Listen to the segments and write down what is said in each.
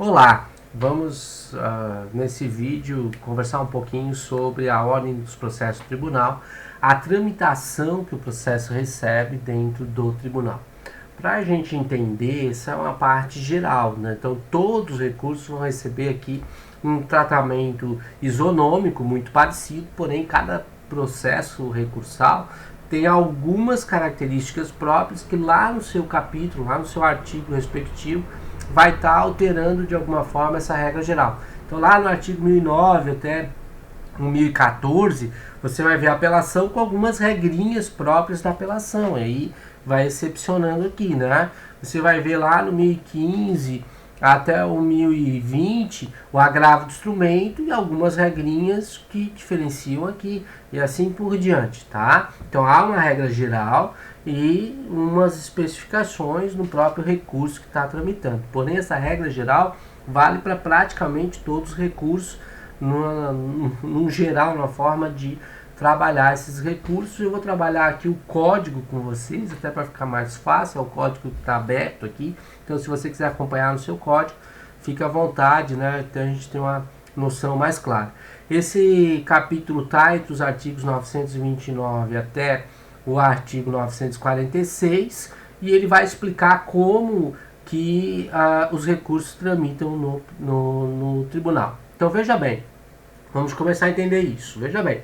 Olá, vamos nesse vídeo conversar um pouquinho sobre a ordem dos processos do tribunal, a tramitação que o processo recebe dentro do tribunal. Para a gente entender, essa é uma parte geral, né? Então todos os recursos vão receber aqui um tratamento isonômico muito parecido, porém cada processo recursal tem algumas características próprias que lá no seu capítulo, lá no seu artigo respectivo, vai estar alterando de alguma forma essa regra geral. Então lá no artigo 1009 até 1014, você vai ver a apelação com algumas regrinhas próprias da apelação, e aí vai excepcionando aqui, né? Você vai ver lá no 1015 até o 1020 o agravo do instrumento e algumas regrinhas que diferenciam aqui e assim por diante, tá? Então há uma regra geral e umas especificações no próprio recurso que está tramitando. Porém, essa regra geral vale para praticamente todos os recursos, num geral, uma forma de trabalhar esses recursos. Eu vou trabalhar aqui o código com vocês, até para ficar mais fácil, é o código que está aberto aqui. Então, se você quiser acompanhar no seu código, fique à vontade, né? Então, a gente tem uma noção mais clara. Esse capítulo está entre os artigos 929 até o artigo 946, e ele vai explicar como que os recursos tramitam no tribunal. Então, veja bem, vamos começar a entender isso. Veja bem,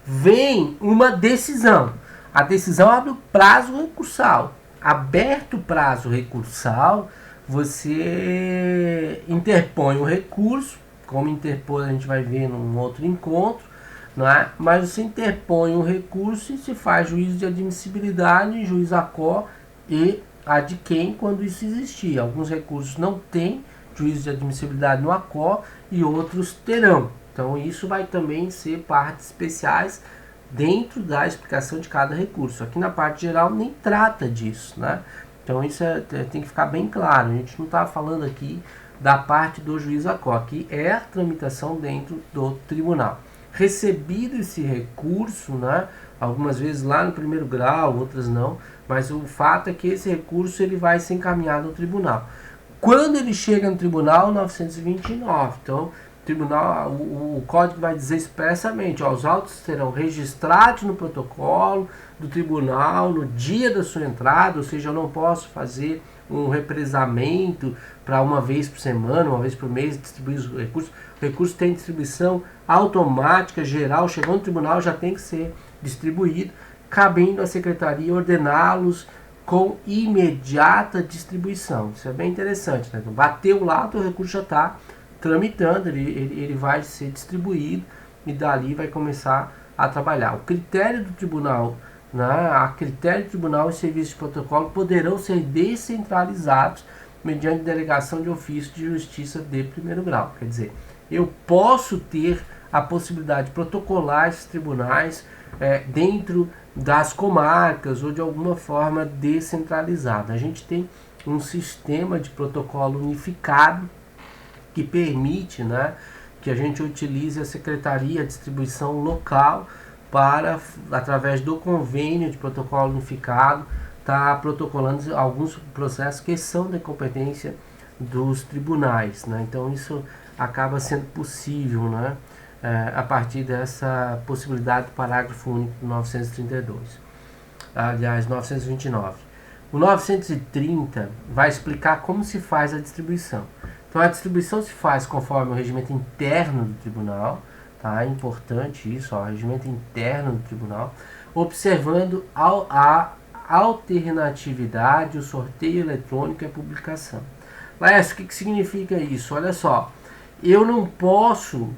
vem uma decisão. A decisão abre o prazo recursal. Aberto o prazo recursal, você interpõe o recurso. Como interpor a gente vai ver num outro encontro, não é? Mas você interpõe o recurso e se faz juízo de admissibilidade, juiz à quo e a de quem quando isso existir. Alguns recursos não têm juízo de admissibilidade no ACO e outros terão. Então isso vai também ser partes especiais dentro da explicação de cada recurso. Aqui na parte geral nem trata disso, né? Então isso tem que ficar bem claro. A gente não está falando aqui da parte do juiz à quo. Aqui é a tramitação dentro do tribunal. Recebido esse recurso, né? Algumas vezes lá no primeiro grau, outras não, mas o fato é que esse recurso ele vai ser encaminhado ao tribunal. Quando ele chega no tribunal, 929, então tribunal, o código vai dizer expressamente, ó, os autos serão registrados no protocolo do tribunal no dia da sua entrada, ou seja, eu não posso fazer um represamento para uma vez por semana, uma vez por mês, distribuir os recursos. O recurso tem distribuição automática, geral, chegou no tribunal, já tem que ser distribuído, cabendo à secretaria ordená-los com imediata distribuição. Isso é bem interessante, né? Então, bateu lá, o recurso já está tramitando, ele vai ser distribuído e dali vai começar a trabalhar. O critério do tribunal, né, a critério do tribunal e serviços de protocolo poderão ser descentralizados mediante delegação de ofício de justiça de primeiro grau. Quer dizer, eu posso ter a possibilidade de protocolar esses tribunais dentro das comarcas ou de alguma forma descentralizada. A gente tem um sistema de protocolo unificado que permite, né, que a gente utilize a secretaria de distribuição local para, através do convênio de protocolo unificado, estar protocolando alguns processos que são de competência dos tribunais, né? Então isso acaba sendo possível, né, a partir dessa possibilidade do parágrafo único do 932, aliás, 929. O 930 vai explicar como se faz a distribuição. Então a distribuição se faz conforme o regimento interno do tribunal, tá? É importante isso, ó, regimento interno do tribunal, observando a alternatividade, o sorteio eletrônico e a publicação. Laércio, o que significa isso? Olha só, eu não posso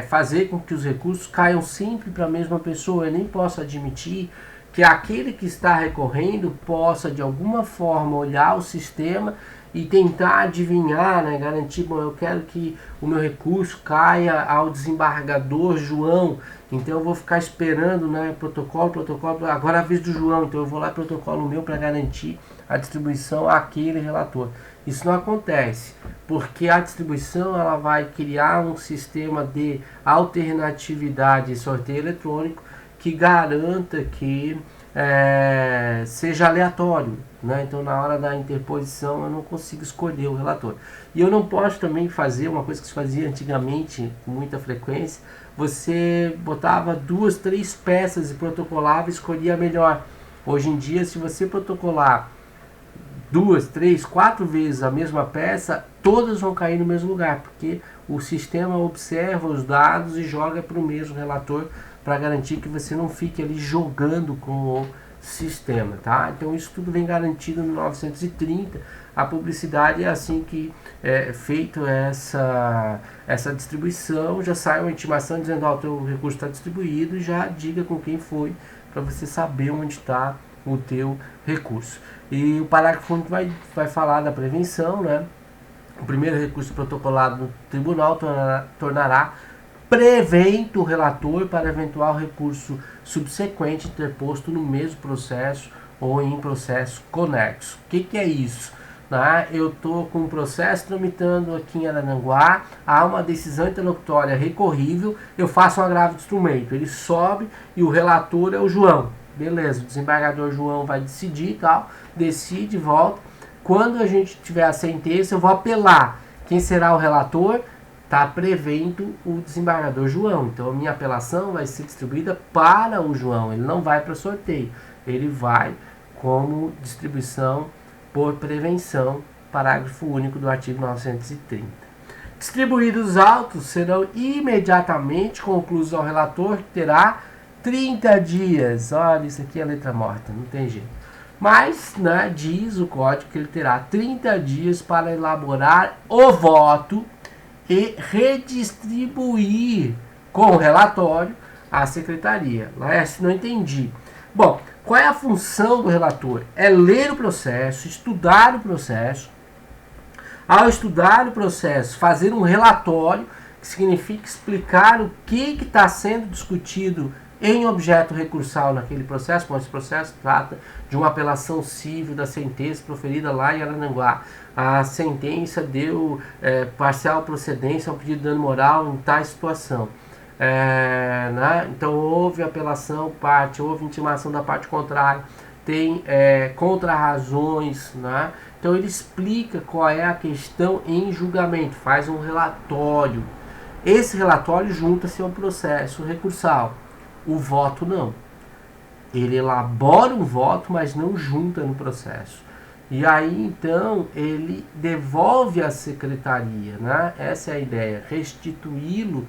fazer com que os recursos caiam sempre para a mesma pessoa, eu nem posso admitir que aquele que está recorrendo possa de alguma forma olhar o sistema e tentar adivinhar, né, garantir, bom, eu quero que o meu recurso caia ao desembargador João, então eu vou ficar esperando, né, protocolo, agora é a vez do João, então eu vou lá protocolo meu para garantir a distribuição àquele relator. Isso não acontece, porque a distribuição ela vai criar um sistema de alternatividade e sorteio eletrônico que garanta que seja aleatório, né? Então na hora da interposição eu não consigo escolher o relator. E eu não posso também fazer uma coisa que se fazia antigamente com muita frequência, você botava 2, 3 peças e protocolava e escolhia a melhor. Hoje em dia, se você protocolar 2, 3, 4 vezes a mesma peça, todas vão cair no mesmo lugar, porque o sistema observa os dados e joga para o mesmo relator para garantir que você não fique ali jogando com o sistema, tá? Então isso tudo vem garantido no 930. A publicidade é assim que é feito essa distribuição, já sai uma intimação dizendo o teu recurso está distribuído e já diga com quem foi para você saber onde está o teu recurso. E o parágrafo único vai falar da prevenção, né? O primeiro recurso protocolado no tribunal tornará prevento o relator para eventual recurso subsequente interposto no mesmo processo ou em processo conexo. O que é isso? Eu estou com um processo tramitando aqui em Araranguá, há uma decisão interlocutória recorrível, eu faço um agravo de instrumento, ele sobe e o relator é o João. Beleza, o desembargador João vai decidir e tal, decide, volta. Quando a gente tiver a sentença, eu vou apelar. Quem será o relator? Está prevendo o desembargador João. Então a minha apelação vai ser distribuída para o João, ele não vai para sorteio, ele vai como distribuição por prevenção, parágrafo único do artigo 930. Distribuídos os autos serão imediatamente concluídos ao relator, que terá 30 dias. Olha, isso aqui é letra morta, não tem jeito. Mas, diz o código que ele terá 30 dias para elaborar o voto e redistribuir com o relatório à secretaria. Laércio, não entendi. Bom, qual é a função do relator? É ler o processo, estudar o processo. Ao estudar o processo, fazer um relatório, que significa explicar o que está sendo discutido em objeto recursal naquele processo. Bom, esse processo trata de uma apelação civil da sentença proferida lá em Araranguá. A sentença deu parcial procedência ao pedido de dano moral em tal situação. Então houve apelação, houve intimação da parte contrária, tem contra-razões, né? Então ele explica qual é a questão em julgamento, faz um relatório. Esse relatório junta-se ao processo recursal. O voto não. Ele elabora um voto, mas não junta no processo. E aí então ele devolve à secretaria, né? Essa é a ideia, restituí-lo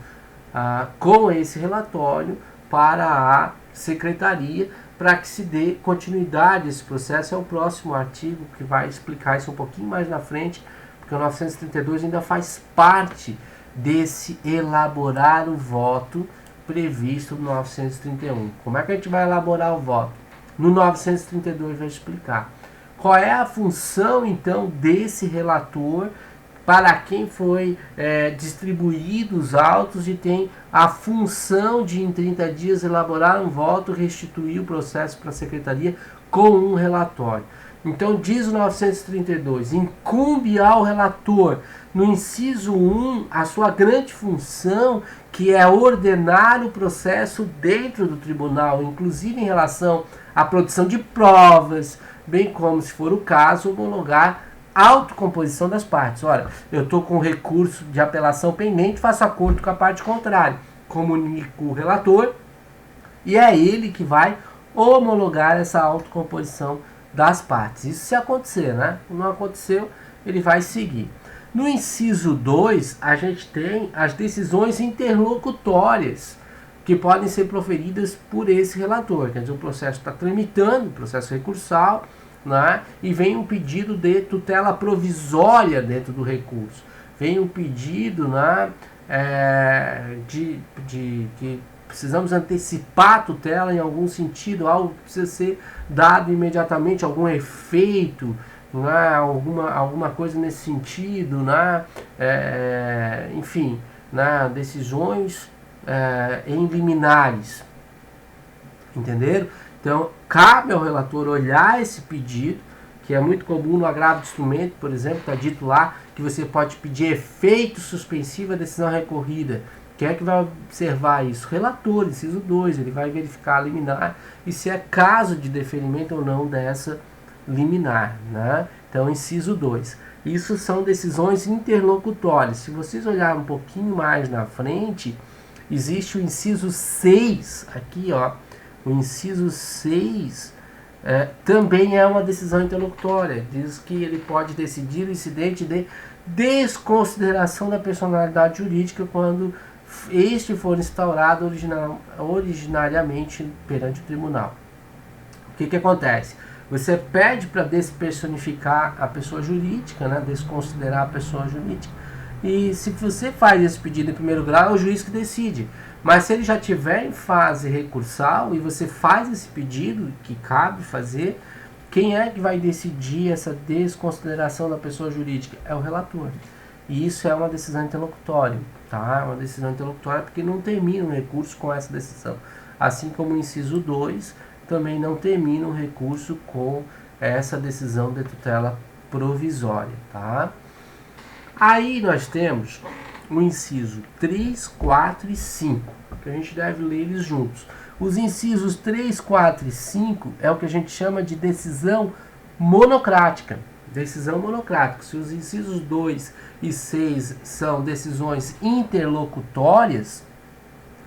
com esse relatório para a secretaria, para que se dê continuidade a esse processo. É o próximo artigo que vai explicar isso um pouquinho mais na frente, porque o 932 ainda faz parte desse elaborar o voto previsto no 931. Como é que a gente vai elaborar o voto? No 932 vai explicar. Qual é a função então desse relator, para quem foi distribuído os autos e tem a função de em 30 dias elaborar um voto, restituir o processo para a secretaria com um relatório. Então diz o 932, incumbe ao relator, no inciso 1, a sua grande função, que é ordenar o processo dentro do tribunal, inclusive em relação à produção de provas, bem como, se for o caso, homologar autocomposição das partes. Olha, eu estou com recurso de apelação pendente, faço acordo com a parte contrária, comunico o relator e é ele que vai homologar essa autocomposição das partes. Isso se acontecer, né? Não aconteceu, ele vai seguir. No inciso 2, a gente tem as decisões interlocutórias que podem ser proferidas por esse relator. Quer dizer, o processo está tramitando, o processo recursal, né? E vem um pedido de tutela provisória dentro do recurso. Vem um pedido, né, de que precisamos antecipar a tutela em algum sentido, algo que precisa ser dado imediatamente, algum efeito, né, alguma coisa nesse sentido, né, enfim, né, decisões em liminares, entenderam? Então, cabe ao relator olhar esse pedido, que é muito comum no agravo de instrumento, por exemplo, está dito lá que você pode pedir efeito suspensivo à decisão recorrida. Quem é que vai observar isso? Relator, inciso 2, ele vai verificar a liminar e se é caso de deferimento ou não dessa liminar, né? Então, inciso 2. Isso são decisões interlocutórias. Se vocês olharem um pouquinho mais na frente, existe o inciso 6, aqui ó, o inciso 6 também é uma decisão interlocutória. Diz que ele pode decidir o incidente de desconsideração da personalidade jurídica quando este for instaurado originariamente perante o tribunal. O que acontece? Você pede para despersonificar a pessoa jurídica, né? Desconsiderar a pessoa jurídica. E se você faz esse pedido em primeiro grau, é o juiz que decide. Mas se ele já estiver em fase recursal e você faz esse pedido, que cabe fazer, quem é que vai decidir essa desconsideração da pessoa jurídica? É o relator. E isso é uma decisão interlocutória, tá? Uma decisão interlocutória porque não termina o recurso com essa decisão. Assim como o inciso 2 também não termina o recurso com essa decisão de tutela provisória, tá? Aí nós temos o inciso 3, 4 e 5, que a gente deve ler eles juntos. Os incisos 3, 4 e 5 é o que a gente chama de decisão monocrática. Decisão monocrática. Se os incisos 2 e 6 são decisões interlocutórias,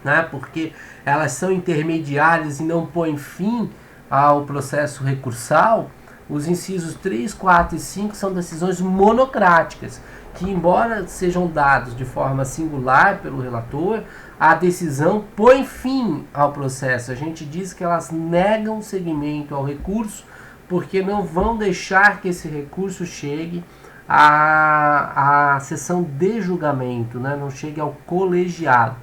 né, porque elas são intermediárias e não põem fim ao processo recursal, os incisos 3, 4 e 5 são decisões monocráticas, que embora sejam dados de forma singular pelo relator, a decisão põe fim ao processo. A gente diz que elas negam seguimento ao recurso, porque não vão deixar que esse recurso chegue à sessão de julgamento, né? Não chegue ao colegiado.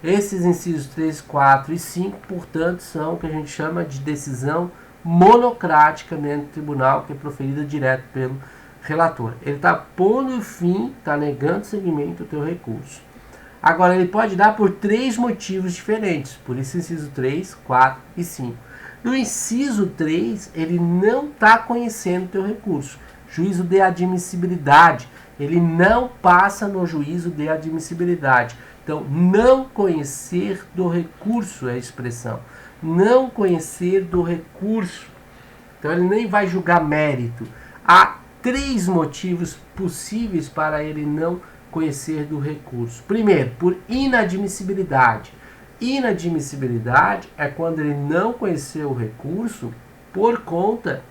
Esses incisos 3, 4 e 5, portanto, são o que a gente chama de decisão monocrática dentro do tribunal, que é proferida direto pelo relator. Ele está pondo fim, está negando seguimento ao teu recurso. Agora, ele pode dar por 3 motivos diferentes, por isso inciso 3, 4 e 5. No inciso 3, ele não está conhecendo o teu recurso. Juízo de admissibilidade, ele não passa no juízo de admissibilidade. Então, não conhecer do recurso é a expressão. Não conhecer do recurso. Então, ele nem vai julgar mérito. Há 3 motivos possíveis para ele não conhecer do recurso. Primeiro, por inadmissibilidade. Inadmissibilidade é quando ele não conheceu o recurso por conta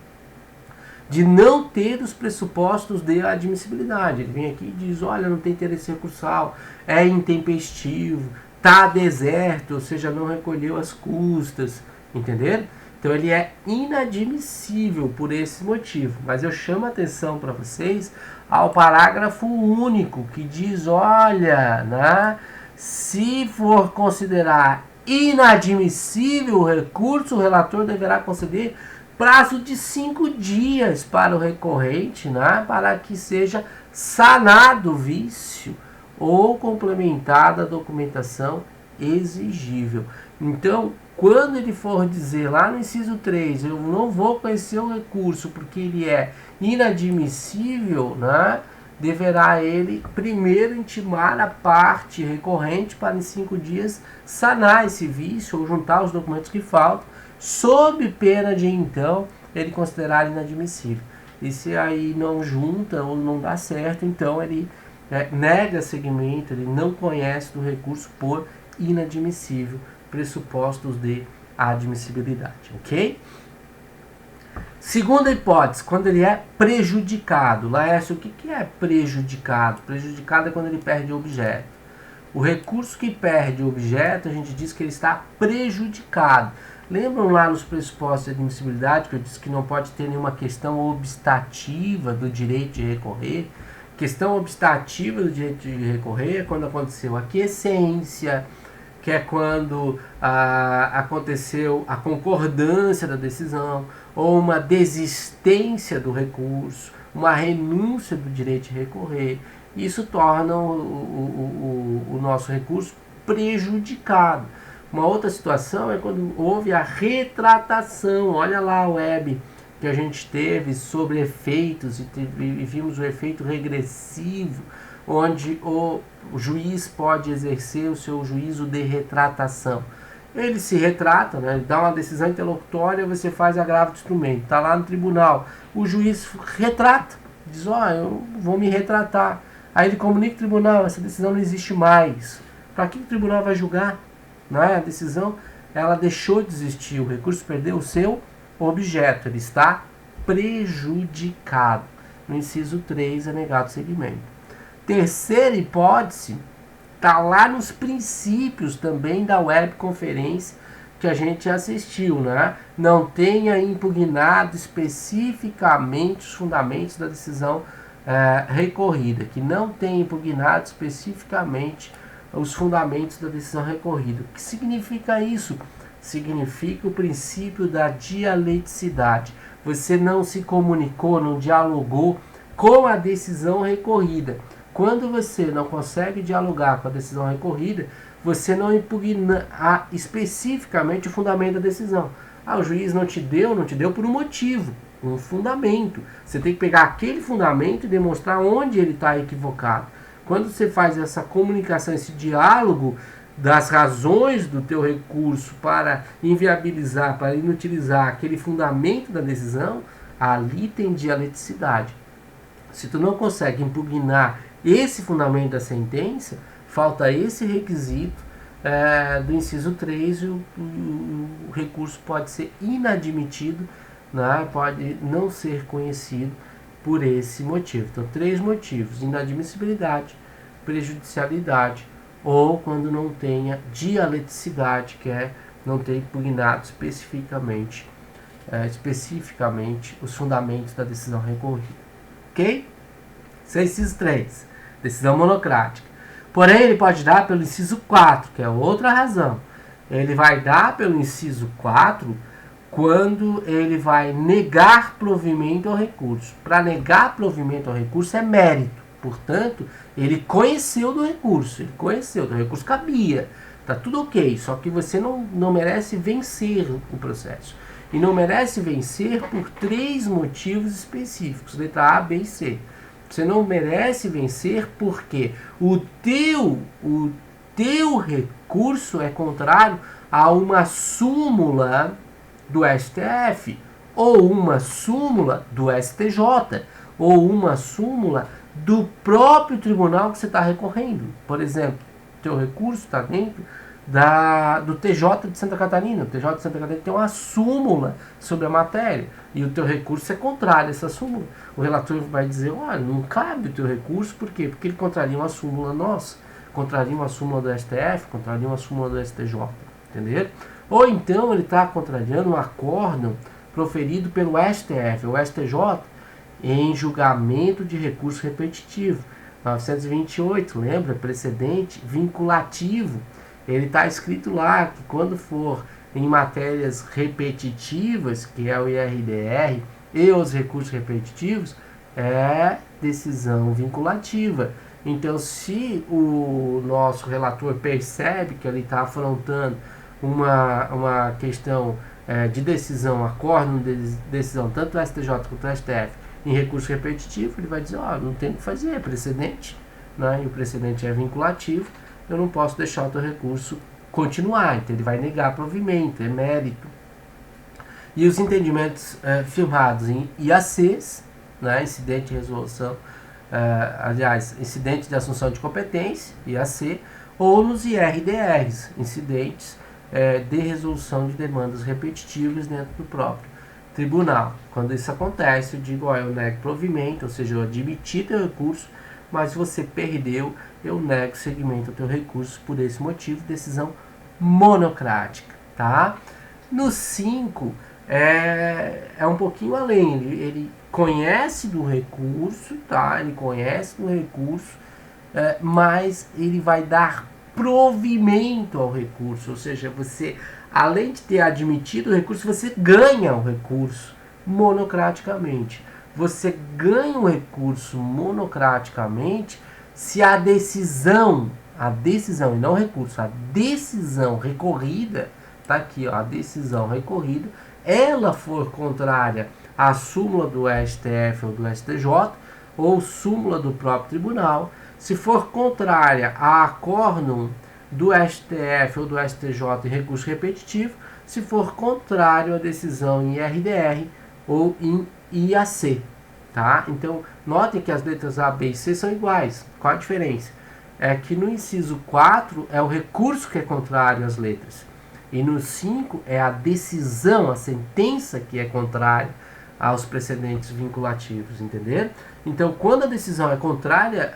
de não ter os pressupostos de admissibilidade. Ele vem aqui e diz, olha, não tem interesse recursal, é intempestivo, está deserto, ou seja, não recolheu as custas, entenderam? Então ele é inadmissível por esse motivo. Mas eu chamo a atenção para vocês ao parágrafo único que diz, olha, né, se for considerar inadmissível o recurso, o relator deverá conceder prazo de 5 dias para o recorrente, né, para que seja sanado o vício ou complementada a documentação exigível. Então, quando ele for dizer lá no inciso 3, eu não vou conhecer o recurso porque ele é inadmissível, né, deverá ele primeiro intimar a parte recorrente para em 5 dias sanar esse vício ou juntar os documentos que faltam, sob pena de então ele considerar inadmissível. E se aí não junta ou não dá certo, então ele nega seguimento, ele não conhece do recurso por inadmissível, pressupostos de admissibilidade, ok? Segunda hipótese, quando ele é prejudicado. Laércio, o que é prejudicado? Prejudicado é quando ele perde o objeto. O recurso que perde o objeto, a gente diz que ele está prejudicado. Lembram lá nos pressupostos de admissibilidade que eu disse que não pode ter nenhuma questão obstativa do direito de recorrer? Questão obstativa do direito de recorrer é quando aconteceu a aquiescência, que é quando aconteceu a concordância da decisão, ou uma desistência do recurso, uma renúncia do direito de recorrer. Isso torna o nosso recurso prejudicado. Uma outra situação é quando houve a retratação. Olha lá, Web, que a gente teve sobre efeitos e vimos o efeito regressivo, onde o juiz pode exercer o seu juízo de retratação. Ele se retrata, né? Ele dá uma decisão interlocutória, você faz agravo de instrumento, está lá no tribunal, o juiz retrata, diz, eu vou me retratar. Aí ele comunica ao tribunal, essa decisão não existe mais. Para que o tribunal vai julgar? Né? A decisão, ela deixou de existir, o recurso perdeu o seu objeto, ele está prejudicado. No inciso 3 é negado seguimento. Terceira hipótese, está lá nos princípios também da webconferência que a gente assistiu, né? Não tenha impugnado especificamente os fundamentos da decisão recorrida, que não tenha impugnado especificamente os fundamentos da decisão recorrida. O que significa isso? Significa o princípio da dialeticidade. Você não se comunicou, não dialogou com a decisão recorrida. Quando você não consegue dialogar com a decisão recorrida, você não impugna especificamente o fundamento da decisão. O juiz não te deu por um motivo, um fundamento. Você tem que pegar aquele fundamento e demonstrar onde ele está equivocado. Quando você faz essa comunicação, esse diálogo das razões do teu recurso para inviabilizar, para inutilizar aquele fundamento da decisão, ali tem dialeticidade. Se tu não consegue impugnar esse fundamento da sentença, falta esse requisito do inciso 3 e o recurso pode ser inadmitido, né? Pode não ser conhecido por esse motivo. Então, 3 motivos: inadmissibilidade, prejudicialidade ou quando não tenha dialeticidade, que é não ter impugnado especificamente os fundamentos da decisão recorrida. Ok? Esse é o inciso 3, decisão monocrática. Porém, ele pode dar pelo inciso 4, que é outra razão. Ele vai dar pelo inciso 4 quando ele vai negar provimento ao recurso. Para negar provimento ao recurso é mérito. Portanto, ele conheceu do recurso. O recurso cabia. Está tudo ok, só que você não merece vencer o processo. E não merece vencer por 3 motivos específicos, letra A, B e C. Você não merece vencer porque o teu recurso é contrário a uma súmula do STF, ou uma súmula do STJ, ou uma súmula do próprio tribunal que você está recorrendo. Por exemplo, teu recurso está dentro do TJ de Santa Catarina. O TJ de Santa Catarina tem uma súmula sobre a matéria e o teu recurso é contrário a essa súmula. O relator vai dizer, não cabe o teu recurso, por quê? Porque ele contraria uma súmula nossa, contraria uma súmula do STF, contraria uma súmula do STJ, entendeu? Ou então ele está contrariando um acórdão proferido pelo STF, o STJ, em julgamento de recurso repetitivo. 928, lembra? Precedente vinculativo. Ele está escrito lá que quando for em matérias repetitivas, que é o IRDR e os recursos repetitivos, é decisão vinculativa. Então, se o nosso relator percebe que ele está afrontando uma questão de decisão, acórdão de decisão, tanto do STJ quanto do STF, em recurso repetitivo, ele vai dizer, não tem o que fazer, é precedente, né? E o precedente é vinculativo, eu não posso deixar o teu recurso continuar, então ele vai negar provimento, é mérito. E os entendimentos firmados em IACs, né? Incidente de resolução, incidente de assunção de competência, IAC, ou nos IRDRs, incidentes de resolução de demandas repetitivas dentro do próprio tribunal. Quando isso acontece, eu digo, eu nego provimento, ou seja, eu admiti teu recurso, mas você perdeu, eu nego seguimento ao teu recurso por esse motivo, decisão monocrática, tá? No 5, é um pouquinho além, ele conhece do recurso, tá? Ele conhece do recurso, mas ele vai dar provimento ao recurso, ou seja, você, além de ter admitido o recurso, você ganha o recurso monocraticamente. Você ganha o recurso monocraticamente se a decisão e não o recurso, a decisão recorrida, tá aqui, a decisão recorrida, ela for contrária a súmula do STF ou do STJ, ou súmula do próprio tribunal. Se for contrária a acórdão do STF ou do STJ em recurso repetitivo, se for contrário à decisão em RDR ou em IAC. Tá? Então, notem que as letras A, B e C são iguais. Qual a diferença? É que no inciso 4 é o recurso que é contrário às letras. E no 5 é a decisão, a sentença que é contrária aos precedentes vinculativos, entenderam? Então, quando a decisão é contrária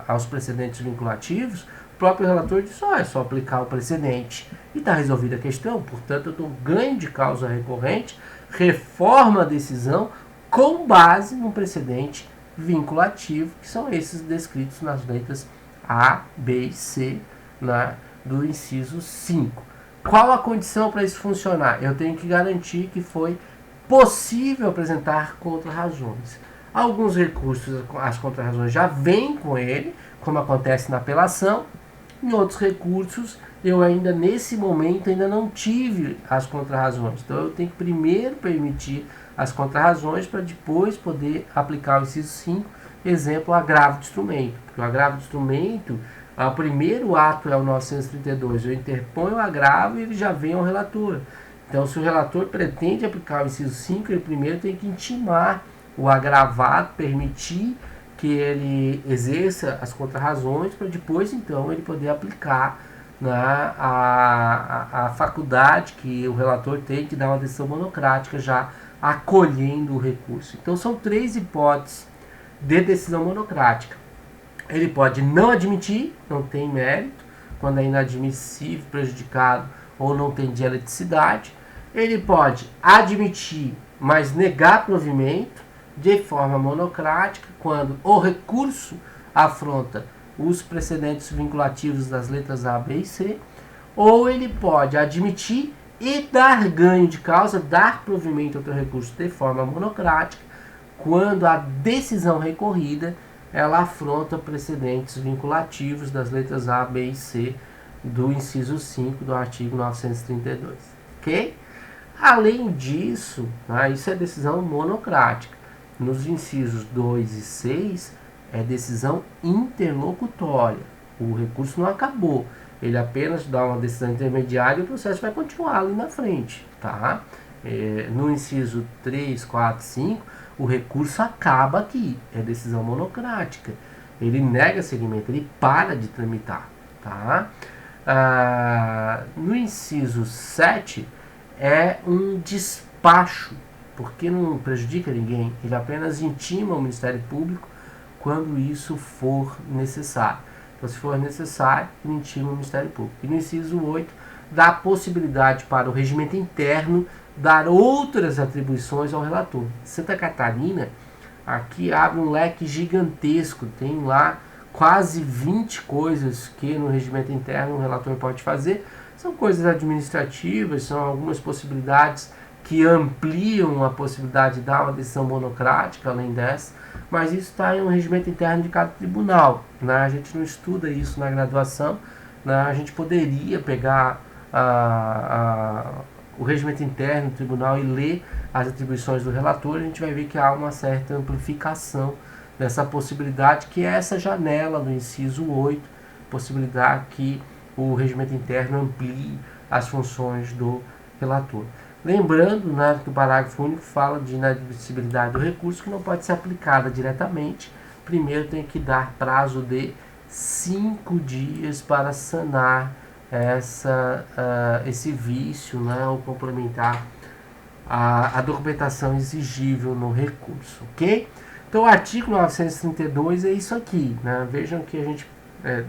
aos precedentes vinculativos, o próprio relator diz, é só aplicar o precedente e está resolvida a questão. Portanto, eu dou ganho de causa recorrente, reforma a decisão com base no precedente vinculativo, que são esses descritos nas letras A, B e C, né, do inciso 5. Qual a condição para isso funcionar? Eu tenho que garantir que foi possível apresentar contra-razões. Alguns recursos, as contra-razões já vêm com ele, como acontece na apelação. Em outros recursos, eu ainda nesse momento ainda não tive as contra-razões. Então eu tenho que primeiro permitir as contra-razões para depois poder aplicar o inciso 5, exemplo, agravo de instrumento. Porque o agravo de instrumento, o primeiro ato é o 932, eu interponho o agravo e ele já vem ao relator. Então, se o relator pretende aplicar o inciso 5, ele primeiro tem que intimar o agravado, permitir que ele exerça as contra-razões para depois, então, ele poder aplicar, né, a faculdade que o relator tem que dar uma decisão monocrática já acolhendo o recurso. Então, são 3 hipóteses de decisão monocrática. Ele pode não admitir, não tem mérito, quando é inadmissível, prejudicado ou não tem dialeticidade. Ele pode admitir, mas negar provimento de forma monocrática, quando o recurso afronta os precedentes vinculativos das letras A, B e C. Ou ele pode admitir e dar ganho de causa, dar provimento ao teu recurso de forma monocrática, quando a decisão recorrida ela afronta precedentes vinculativos das letras A, B e C do inciso 5 do artigo 932. Ok? Além disso, né, isso é decisão monocrática. Nos incisos 2 e 6 é decisão interlocutória. O recurso não acabou. Ele apenas dá uma decisão intermediária e o processo vai continuar ali na frente. Tá? No inciso 3, 4, 5, o recurso acaba aqui. É decisão monocrática. Ele nega seguimento, ele para de tramitar. Tá? No inciso 7, é um despacho, porque não prejudica ninguém. Ele apenas intima o Ministério Público quando isso for necessário. Então, se for necessário, ele intima o Ministério Público. E no inciso 8, dá a possibilidade para o regimento interno dar outras atribuições ao relator. Santa Catarina, aqui abre um leque gigantesco, tem lá quase 20 coisas que no regimento interno o relator pode fazer. São coisas administrativas, são algumas possibilidades que ampliam a possibilidade de dar uma decisão monocrática além dessa, mas isso está em um regimento interno de cada tribunal. Né? A gente não estuda isso na graduação, né? A gente poderia pegar o regimento interno do tribunal e ler as atribuições do relator, a gente vai ver que há uma certa amplificação dessa possibilidade, que é essa janela do inciso 8, possibilidade que o regimento interno amplie as funções do relator. Lembrando, né, que o parágrafo único fala de inadmissibilidade do recurso que não pode ser aplicada diretamente. Primeiro tem que dar prazo de 5 dias para sanar esse vício, né, ou complementar a documentação exigível no recurso, ok? Então o artigo 932 é isso aqui, né? Vejam que a gente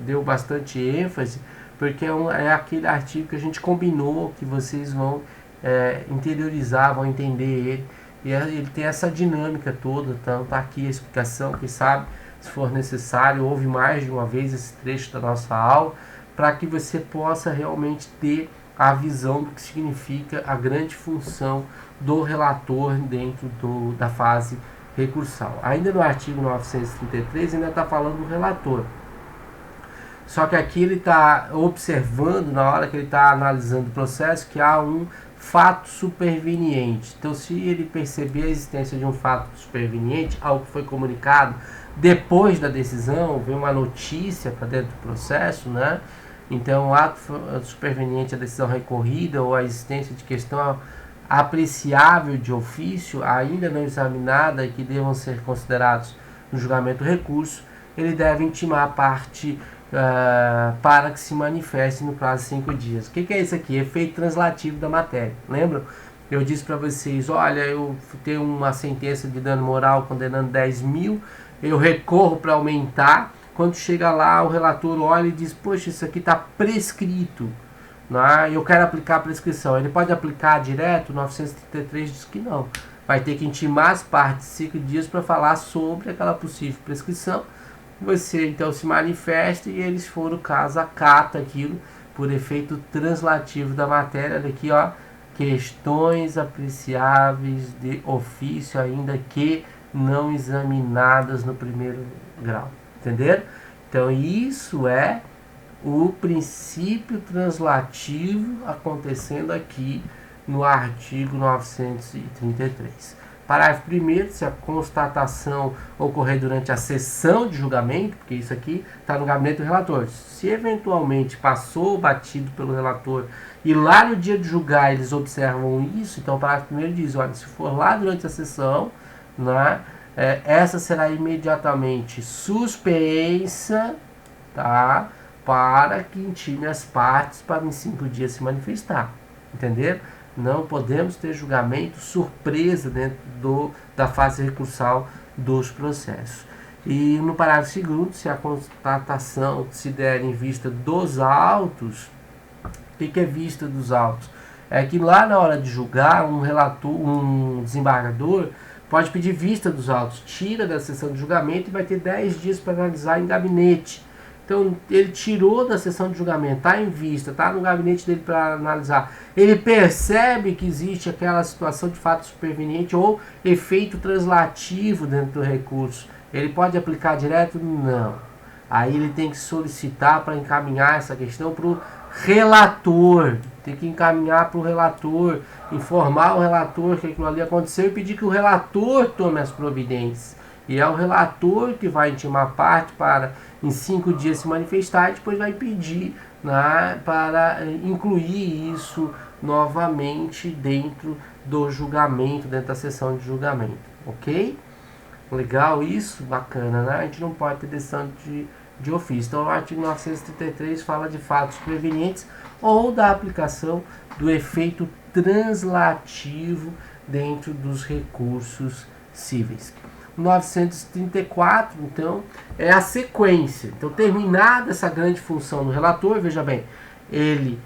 deu bastante ênfase, porque é aquele artigo que a gente combinou que vocês vão interiorizar, vão entender ele, e ele tem essa dinâmica toda. Então está aqui a explicação, quem sabe, se for necessário, ouve mais de uma vez esse trecho da nossa aula, para que você possa realmente ter a visão do que significa a grande função do relator dentro da fase recursal. Ainda no artigo 933 ainda está falando do relator. Só que aqui ele está observando, na hora que ele está analisando o processo, que há um fato superveniente. Então, se ele perceber a existência de um fato superveniente, algo que foi comunicado depois da decisão, vem uma notícia para dentro do processo, né? Então, o ato superveniente, a decisão recorrida ou a existência de questão apreciável de ofício, ainda não examinada e que devam ser considerados no julgamento do recurso, ele deve intimar a parte para que se manifeste no prazo de 5 dias. O que é isso aqui? Efeito translativo da matéria. Lembram? Eu disse para vocês, olha, eu tenho uma sentença de dano moral condenando 10 mil, eu recorro para aumentar. Quando chega lá, o relator olha e diz, poxa, isso aqui está prescrito. Eu quero aplicar a prescrição. Ele pode aplicar direto? 933 diz que não. Vai ter que intimar as partes 5 dias para falar sobre aquela possível prescrição. Você então se manifesta e eles, se for o caso, acata aquilo por efeito translativo da matéria. Olha aqui, ó, questões apreciáveis de ofício, ainda que não examinadas no primeiro grau. Entenderam? Então, isso é o princípio translativo acontecendo aqui no artigo 933. Parágrafo 1º, se a constatação ocorrer durante a sessão de julgamento, porque isso aqui está no gabinete do relator, se eventualmente passou batido pelo relator e lá no dia de julgar eles observam isso, então o parágrafo 1º diz, olha, se for lá durante a sessão, né, essa será imediatamente suspensa, tá, para que intime as partes para em 5 dias se manifestar. Entenderam? Não podemos ter julgamento surpresa dentro da fase recursal dos processos. E no parágrafo 2º, se a constatação se der em vista dos autos, o que é vista dos autos? É que lá na hora de julgar, um desembargador pode pedir vista dos autos, tira da sessão de julgamento e vai ter 10 dias para analisar em gabinete. Então, ele tirou da sessão de julgamento, está em vista, está no gabinete dele para analisar. Ele percebe que existe aquela situação de fato superveniente ou efeito translativo dentro do recurso. Ele pode aplicar direto? Não. Aí ele tem que solicitar para encaminhar essa questão para o relator. Tem que encaminhar para o relator, informar o relator que aquilo ali aconteceu e pedir que o relator tome as providências. E é o relator que vai intimar a parte para em 5 dias se manifestar e depois vai pedir, né, para incluir isso novamente dentro do julgamento, dentro da sessão de julgamento. Ok? Legal isso? Bacana, né? A gente não pode ter decisão de ofício. Então o artigo 933 fala de fatos prevenientes ou da aplicação do efeito translativo dentro dos recursos cíveis. 934, então, é a sequência. Então, terminada essa grande função do relator, veja bem, ele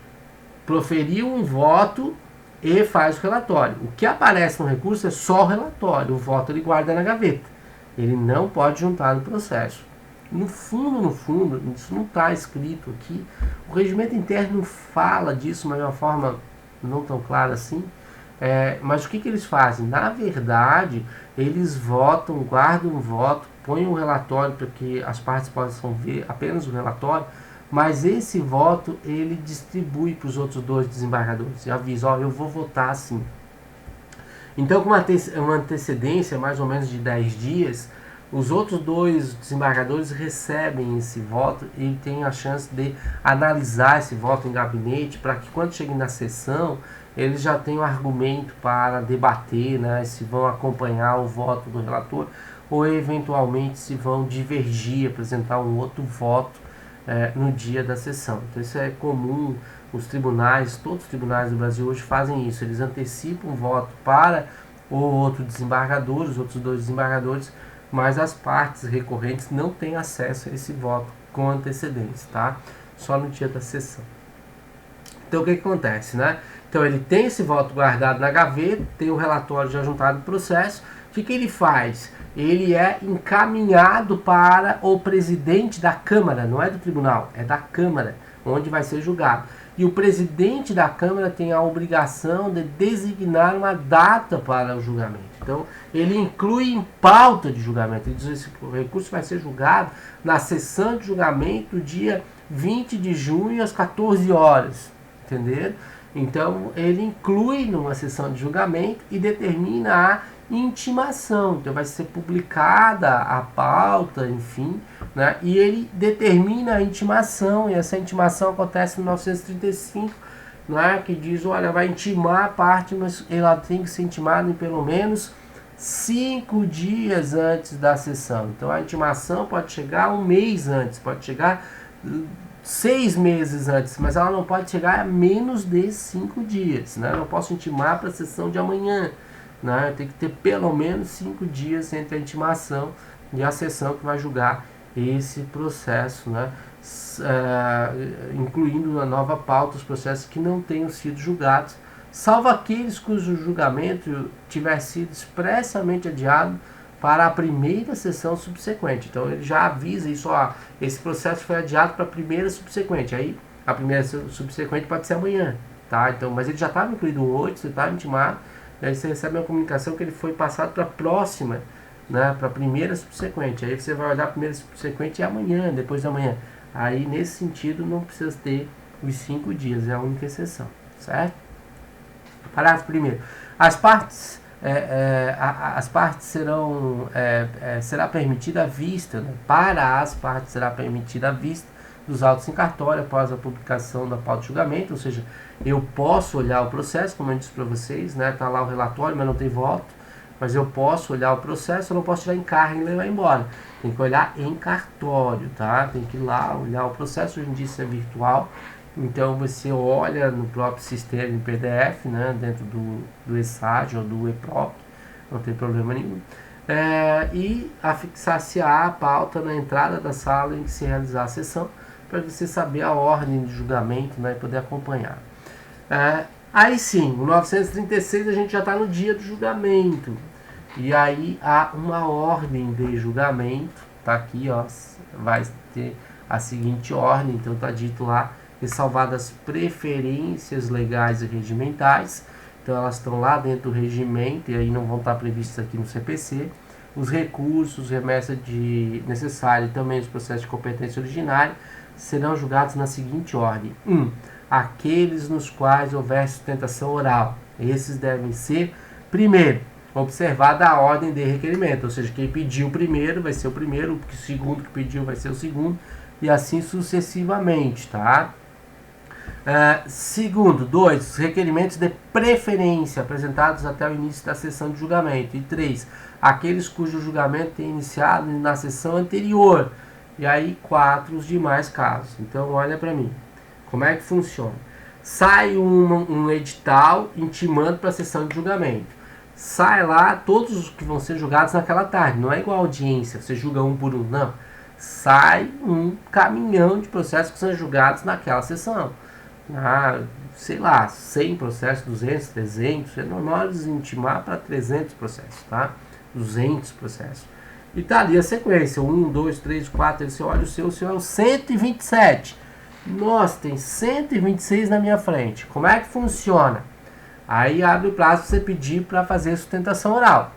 proferiu um voto e faz o relatório. O que aparece no recurso é só o relatório, o voto ele guarda na gaveta. Ele não pode juntar no processo. No fundo, isso não está escrito aqui. O regimento interno fala disso, mas de uma forma não tão clara assim. Mas o que eles fazem? Na verdade, eles votam, guardam o voto, põem um relatório para que as partes possam ver apenas o relatório, mas esse voto ele distribui para os outros 2 desembargadores e avisa, ó, eu vou votar assim. Então, com uma antecedência mais ou menos de 10 dias, os outros 2 desembargadores recebem esse voto e têm a chance de analisar esse voto em gabinete para que quando cheguem na sessão eles já têm um argumento para debater, né, se vão acompanhar o voto do relator ou eventualmente se vão divergir, apresentar um outro voto no dia da sessão. Então isso é comum, os tribunais, todos os tribunais do Brasil hoje fazem isso, eles antecipam o voto para o outro desembargador, os outros 2 desembargadores, mas as partes recorrentes não têm acesso a esse voto com antecedência, tá? Só no dia da sessão. Então o que acontece, né? Então ele tem esse voto guardado na gaveta, tem o relatório já juntado no processo. O que ele faz? Ele é encaminhado para o presidente da Câmara, não é do tribunal, é da Câmara, onde vai ser julgado. E o presidente da Câmara tem a obrigação de designar uma data para o julgamento. Então, ele inclui em pauta de julgamento. Ele diz que o recurso vai ser julgado na sessão de julgamento dia 20 de junho às 14 horas. Entenderam? Então, ele inclui numa sessão de julgamento e determina a intimação. Então, vai ser publicada a pauta, enfim, né? E ele determina a intimação, e essa intimação acontece no 935, né? Que diz, olha, vai intimar a parte, mas ela tem que ser intimada em pelo menos 5 dias antes da sessão. Então, a intimação pode chegar um mês antes, pode chegar 6 meses antes, mas ela não pode chegar a menos de 5 dias, né? Eu não posso intimar para a sessão de amanhã, né? Tem que ter pelo menos 5 dias entre a intimação e a sessão que vai julgar esse processo, né? Incluindo na nova pauta os processos que não tenham sido julgados, salvo aqueles cujo julgamento tiver sido expressamente adiado para a primeira sessão subsequente. Então ele já avisa isso, ó, esse processo foi adiado para a primeira subsequente. Aí a primeira subsequente pode ser amanhã, tá? Então, mas ele já estava incluído hoje, você está intimado, aí você recebe uma comunicação que ele foi passado para a próxima, né, para a primeira subsequente. Aí você vai olhar a primeira subsequente e amanhã, depois da manhã. Aí nesse sentido não precisa ter os 5 dias, é a única exceção, certo? Parágrafo 1º. As partes será permitida a vista, né? Para as partes será permitida a vista dos autos em cartório após a publicação da pauta de julgamento, ou seja, eu posso olhar o processo, como eu disse para vocês, né? Tá lá o relatório, mas não tem voto, mas eu posso olhar o processo, eu não posso tirar em carga e levar embora. Tem que olhar em cartório, tá? Tem que ir lá olhar o processo, hoje em dia isso é virtual. Então você olha no próprio sistema em PDF, né, dentro do ESAG ou do EPROC, não tem problema nenhum. E afixar-se a pauta na entrada da sala em que se realizar a sessão, para você saber a ordem de julgamento, né, e poder acompanhar. Aí sim, o 936 a gente já está no dia do julgamento. E aí há uma ordem de julgamento, tá aqui, ó, vai ter a seguinte ordem, então tá dito lá, ressalvadas preferências legais e regimentais, então elas estão lá dentro do regimento e aí não vão estar previstas aqui no CPC. Os recursos, remessa de necessário e também os processos de competência originária serão julgados na seguinte ordem: 1. Aqueles nos quais houver sustentação oral. Esses devem ser, primeiro, observada a ordem de requerimento, ou seja, quem pediu o primeiro vai ser o primeiro, o segundo que pediu vai ser o segundo, e assim sucessivamente, tá? Segundo, 2. Os requerimentos de preferência apresentados até o início da sessão de julgamento. E 3. Aqueles cujo julgamento tem iniciado na sessão anterior. E aí 4. Os demais casos. Então, olha para mim. Como é que funciona? Sai um edital intimando para a sessão de julgamento. Sai lá todos os que vão ser julgados naquela tarde. Não é igual a audiência, você julga um por um, não. Sai um caminhão de processos que são julgados naquela sessão. Sei lá, 100 processos, 200, 300, é normal eles intimar para 300 processos, tá? 200 processos. E tá ali a sequência, 1, 2, 3, 4, aí você olha o seu é o 127. Nossa, tem 126 na minha frente. Como é que funciona? Aí abre o prazo para você pedir para fazer sustentação oral,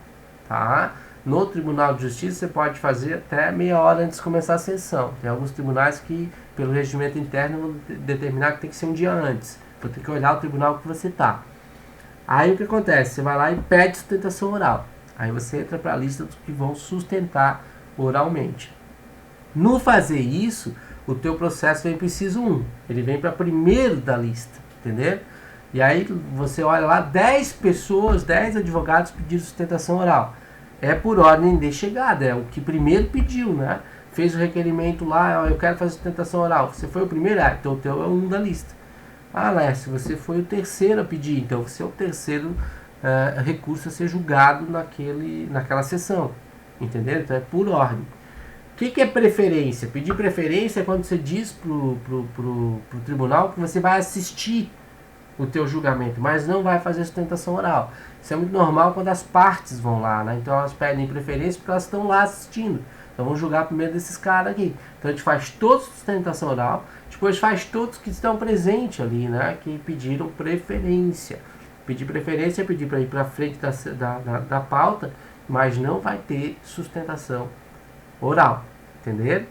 tá? No Tribunal de Justiça você pode fazer até meia hora antes de começar a sessão. Tem alguns tribunais que, pelo regimento interno, vão determinar que tem que ser um dia antes. Então tem que olhar o tribunal que você está. Aí o que acontece? Você vai lá e pede sustentação oral. Aí você entra para a lista dos que vão sustentar oralmente. No fazer isso, o teu processo vem para o inciso 1. Ele vem para primeiro da lista, entendeu? E aí você olha lá, 10 pessoas, 10 advogados pediram sustentação oral. É por ordem de chegada, é o que primeiro pediu, né? Fez o requerimento lá, ó, eu quero fazer sustentação oral. Você foi o primeiro, então o teu é um da lista. Lécio, você foi o terceiro a pedir, então você é o terceiro recurso a ser julgado naquela sessão. Entendeu? Então é por ordem. O que é preferência? Pedir preferência é quando você diz pro tribunal que você vai assistir o teu julgamento, mas não vai fazer sustentação oral. Isso é muito normal quando as partes vão lá, né? Então elas pedem preferência porque elas estão lá assistindo. Então vamos julgar primeiro desses caras aqui. Então a gente faz todos sustentação oral, depois faz todos que estão presentes ali, né? Que pediram preferência. Pedir preferência é pedir para ir para frente da pauta, mas não vai ter sustentação oral, entendeu?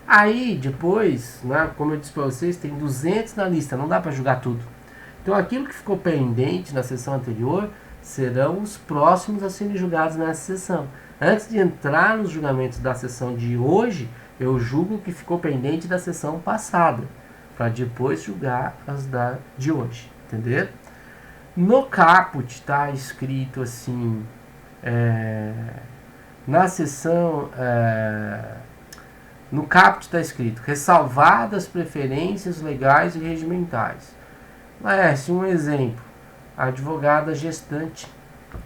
Aí depois, né, como eu disse para vocês, tem 200 na lista, não dá para julgar tudo. Então aquilo que ficou pendente na sessão anterior serão os próximos a serem julgados nessa sessão. Antes de entrar nos julgamentos da sessão de hoje, eu julgo o que ficou pendente da sessão passada, para depois julgar as de hoje, entendeu? No caput está escrito assim, na sessão, no caput está escrito, ressalvadas preferências legais e regimentais. Laércio, um exemplo, a advogada gestante.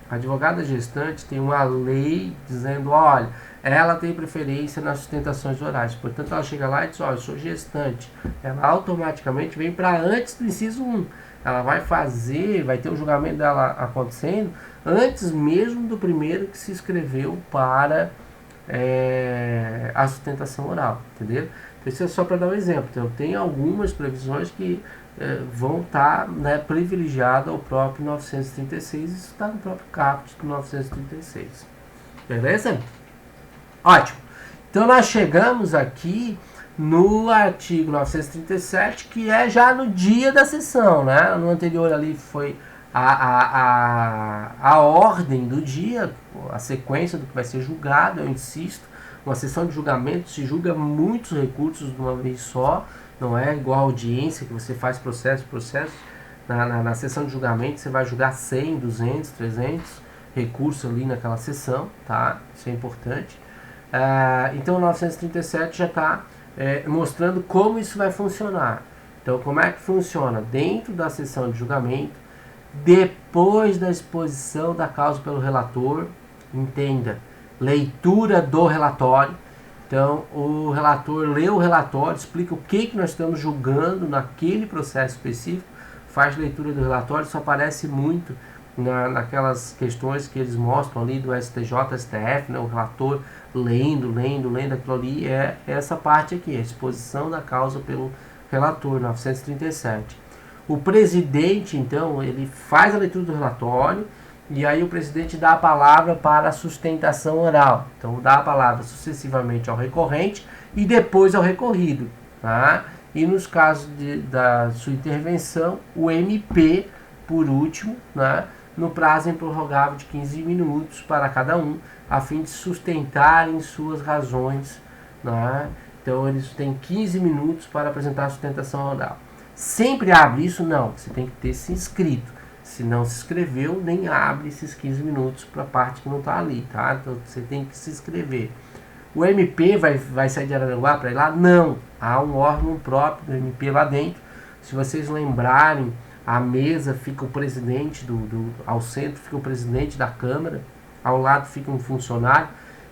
A advogada gestante tem uma lei dizendo, olha, ela tem preferência nas sustentações orais. Portanto, ela chega lá e diz, olha, eu sou gestante. Ela automaticamente vem para antes do inciso 1. Ela vai ter o julgamento dela acontecendo antes mesmo do primeiro que se inscreveu para a sustentação oral, entendeu? Então, isso é só para dar um exemplo. Então, tem algumas previsões que vão estar privilegiadas ao próprio 936, isso está no próprio caput do 936. Beleza? Ótimo. Então, nós chegamos aqui no artigo 937, que é já no dia da sessão, né? No anterior ali foi a ordem do dia, a sequência do que vai ser julgado, eu insisto. Uma sessão de julgamento se julga muitos recursos de uma vez só, não é igual a audiência que você faz processo. Na sessão de julgamento você vai julgar 100, 200, 300 recursos ali naquela sessão, tá? Isso é importante. Então o 937 já está mostrando como isso vai funcionar. Então, como é que funciona? Dentro da sessão de julgamento, depois da exposição da causa pelo relator, entenda, leitura do relatório. Então, o relator lê o relatório, explica o que nós estamos julgando naquele processo específico, faz leitura do relatório. Isso aparece muito naquelas questões que eles mostram ali do STJ, STF, né, o relator lendo aquilo ali, é essa parte aqui, a exposição da causa pelo relator, 937. O presidente, então, ele faz a leitura do relatório e aí o presidente dá a palavra para a sustentação oral. Então, dá a palavra sucessivamente ao recorrente e depois ao recorrido, tá? E nos casos da sua intervenção, o MP, por último, né, no prazo improrrogável de 15 minutos para cada um, a fim de sustentarem suas razões, né? Então, eles têm 15 minutos para apresentar a sustentação oral. Sempre abre isso? Não, você tem que ter se inscrito. Se não se inscreveu, nem abre esses 15 minutos para a parte que não está ali, tá? Então, você tem que se inscrever. O MP vai sair de Araranguá para ir lá? Não, há um órgão próprio do MP lá dentro. Se vocês lembrarem, a mesa fica o presidente, ao centro fica o presidente da Câmara, ao lado fica um funcionário,